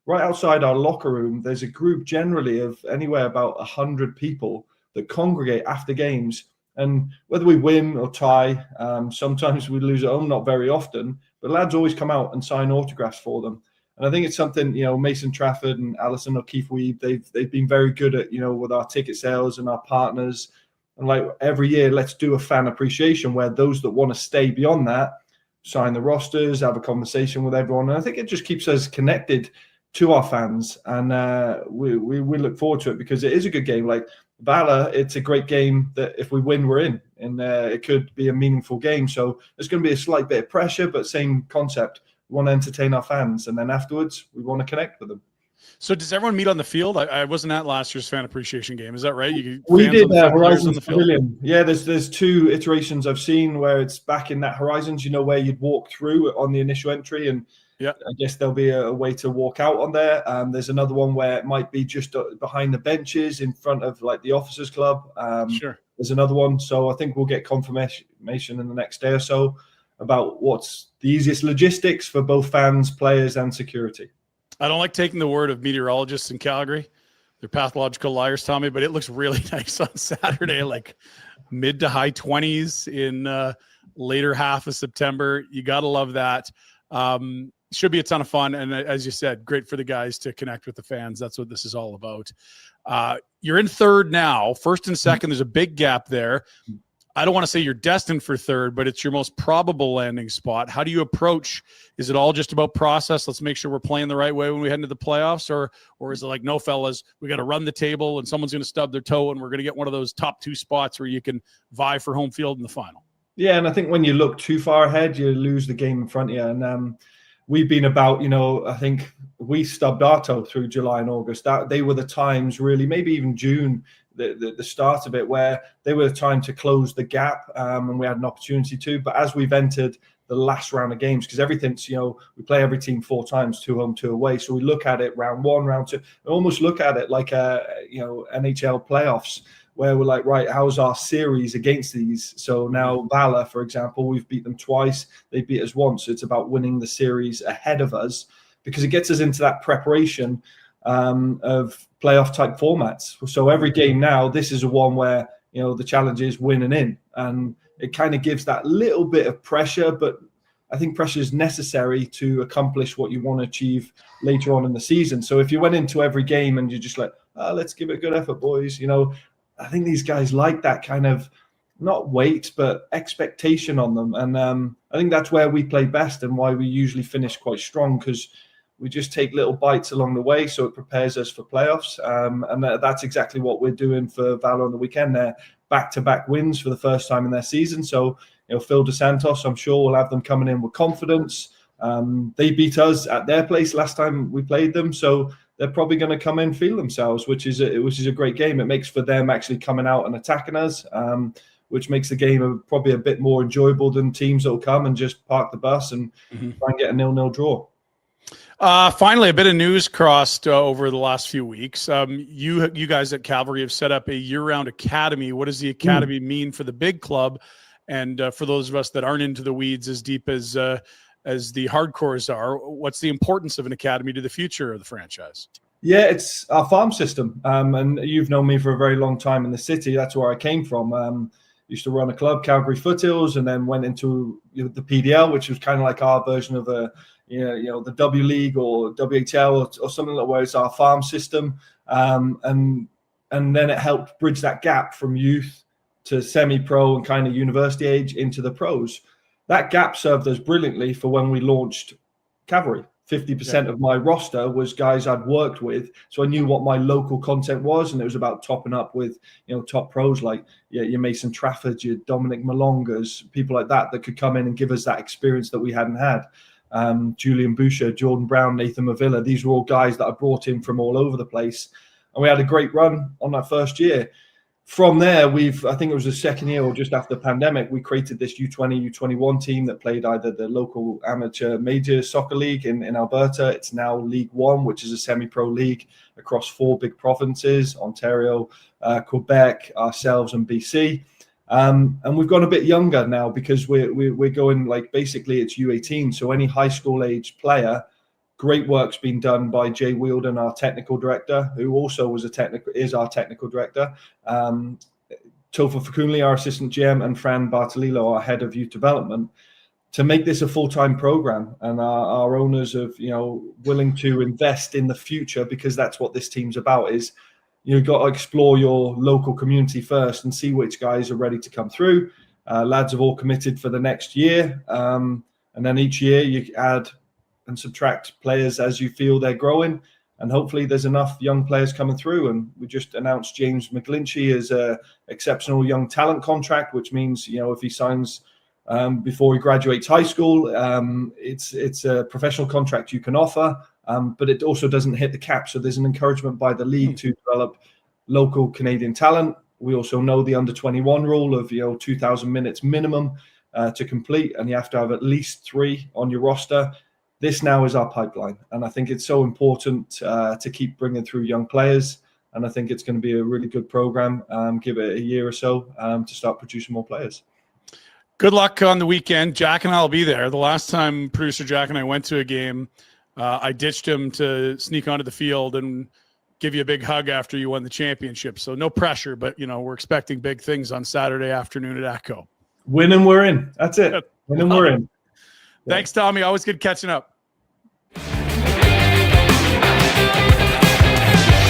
right outside our locker room, there's a group generally of anywhere about 100 people that congregate after games. And whether we win or tie, sometimes we lose at home, not very often, but lads always come out and sign autographs for them. And I think it's something, Mason Trafford and Alison O'Keefe Weeb, they've been very good at, with our ticket sales and our partners. And like every year, let's do a fan appreciation where those that want to stay beyond that sign the rosters, have a conversation with everyone. And I think it just keeps us connected to our fans. And we look forward to it because it is a good game. Like Valour, it's a great game that if we win, we're in. And it could be a meaningful game. So there's going to be a slight bit of pressure, but same concept. We want to entertain our fans, and then afterwards we want to connect with them. So does everyone meet on the field? I wasn't at last year's fan appreciation game. Is that right? We did Horizons Pavilion. Yeah, there's 2 iterations I've seen where it's back in that Horizons, where you'd walk through on the initial entry, and I guess there'll be a way to walk out on there. There's another one where it might be just behind the benches in front of like the Officers Club. Sure. There's another one. So I think we'll get confirmation in the next day or so about what's the easiest logistics for both fans, players, and security. I don't like taking the word of meteorologists in Calgary. They're pathological liars, Tommy, but it looks really nice on Saturday, like mid to high 20s in later half of September. You got to love that. Should be a ton of fun. And as you said, great for the guys to connect with the fans. That's what this is all about. You're in third now. First and second, there's a big gap there. I don't want to say you're destined for third, but it's your most probable landing spot. How do you approach? Is it all just about process? Let's make sure we're playing the right way when we head into the playoffs, or is it like, no, fellas, we got to run the table and someone's going to stub their toe and we're going to get one of those top 2 spots where you can vie for home field in the final? Yeah, and I think when you look too far ahead, you lose the game in front of you. And we've been about, I think we stubbed our toe through July and August. They were the times really, maybe even June, the start of it, where they were the time to close the gap, and we had an opportunity to. But as we've entered the last round of games, because everything's, we play every team 4 times, 2 home, 2 away. So we look at it round 1, round 2, we almost look at it like NHL playoffs, where we're like, right, how's our series against these? So now Valour, for example, we've beat them twice. They beat us once. So it's about winning the series ahead of us, because it gets us into that preparation of playoff type formats. So every game now, this is a one where, the challenge is win and in. And it kind of gives that little bit of pressure, but I think pressure is necessary to accomplish what you want to achieve later on in the season. So if you went into every game and you're just like, let's give it a good effort, boys, I think these guys like that kind of, not weight, but expectation on them. And I think that's where we play best and why we usually finish quite strong, because we just take little bites along the way, so it prepares us for playoffs. And that's exactly what we're doing for Valour on the weekend. They're back-to-back wins for the first time in their season. So, Phil DeSantos, I'm sure, will have them coming in with confidence. They beat us at their place last time we played them, so they're probably going to come in, feel themselves, which is a great game. It makes for them actually coming out and attacking us, which makes the game probably a bit more enjoyable than teams that will come and just park the bus and try and get a 0-0 draw. Finally, a bit of news crossed over the last few weeks. You guys at Cavalry have set up a year-round academy. What does the academy mean for the big club? And for those of us that aren't into the weeds as deep as the hardcores are, what's the importance of an academy to the future of the franchise? Yeah, it's our farm system. And you've known me for a very long time in the city. That's where I came from. Used to run a club, Calgary Foothills, and then went into the PDL, which was kind of like our version of the W League or WHL or something like where it's our farm system. And then it helped bridge that gap from youth to semi-pro and kind of university age into the pros. That gap served us brilliantly for when we launched Cavalry. 50% of my roster was guys I'd worked with, so I knew what my local content was, and it was about topping up with top pros like your Mason Trafford, your Dominic Malongas, people like that could come in and give us that experience that we hadn't had. Julian Boucher, Jordan Brown, Nathan Mavilla, these were all guys that I brought in from all over the place, and we had a great run on that first year. From there, I think it was the second year or just after the pandemic, we created this U20, U21 team that played either the local amateur major soccer league in Alberta. It's now League One, which is a semi-pro league across 4 big provinces, Ontario, Quebec, ourselves, and BC. And we've gone a bit younger now because we're going basically it's U18. So any high school age player, great work's been done by Jay Wheldon, our technical director, who also is our technical director. Topher Fakunli, our assistant GM, and Fran Bartolillo, our head of youth development, to make this a full-time program. And our owners are willing to invest in the future, because that's what this team's about. Is you've got to explore your local community first and see which guys are ready to come through. Lads have all committed for the next year, and then each year you add and subtract players as you feel they're growing, and hopefully there's enough young players coming through. And we just announced James McGlinchey as a exceptional young talent contract, which means if he signs before he graduates high school, it's a professional contract you can offer, but it also doesn't hit the cap. So there's an encouragement by the league to develop local Canadian talent. We also know the under 21 rule of 2,000 minutes minimum to complete, and you have to have at least 3 on your roster. This now is our pipeline, and I think it's so important to keep bringing through young players, and I think it's going to be a really good program. Give it a year or so to start producing more players. Good luck on the weekend. Jack and I will be there. The last time producer Jack and I went to a game, I ditched him to sneak onto the field and give you a big hug after you won the championship. So no pressure, but we're expecting big things on Saturday afternoon at ATCO. Win and we're in. That's it. Win and we're in. Thanks, Tommy. Always good catching up.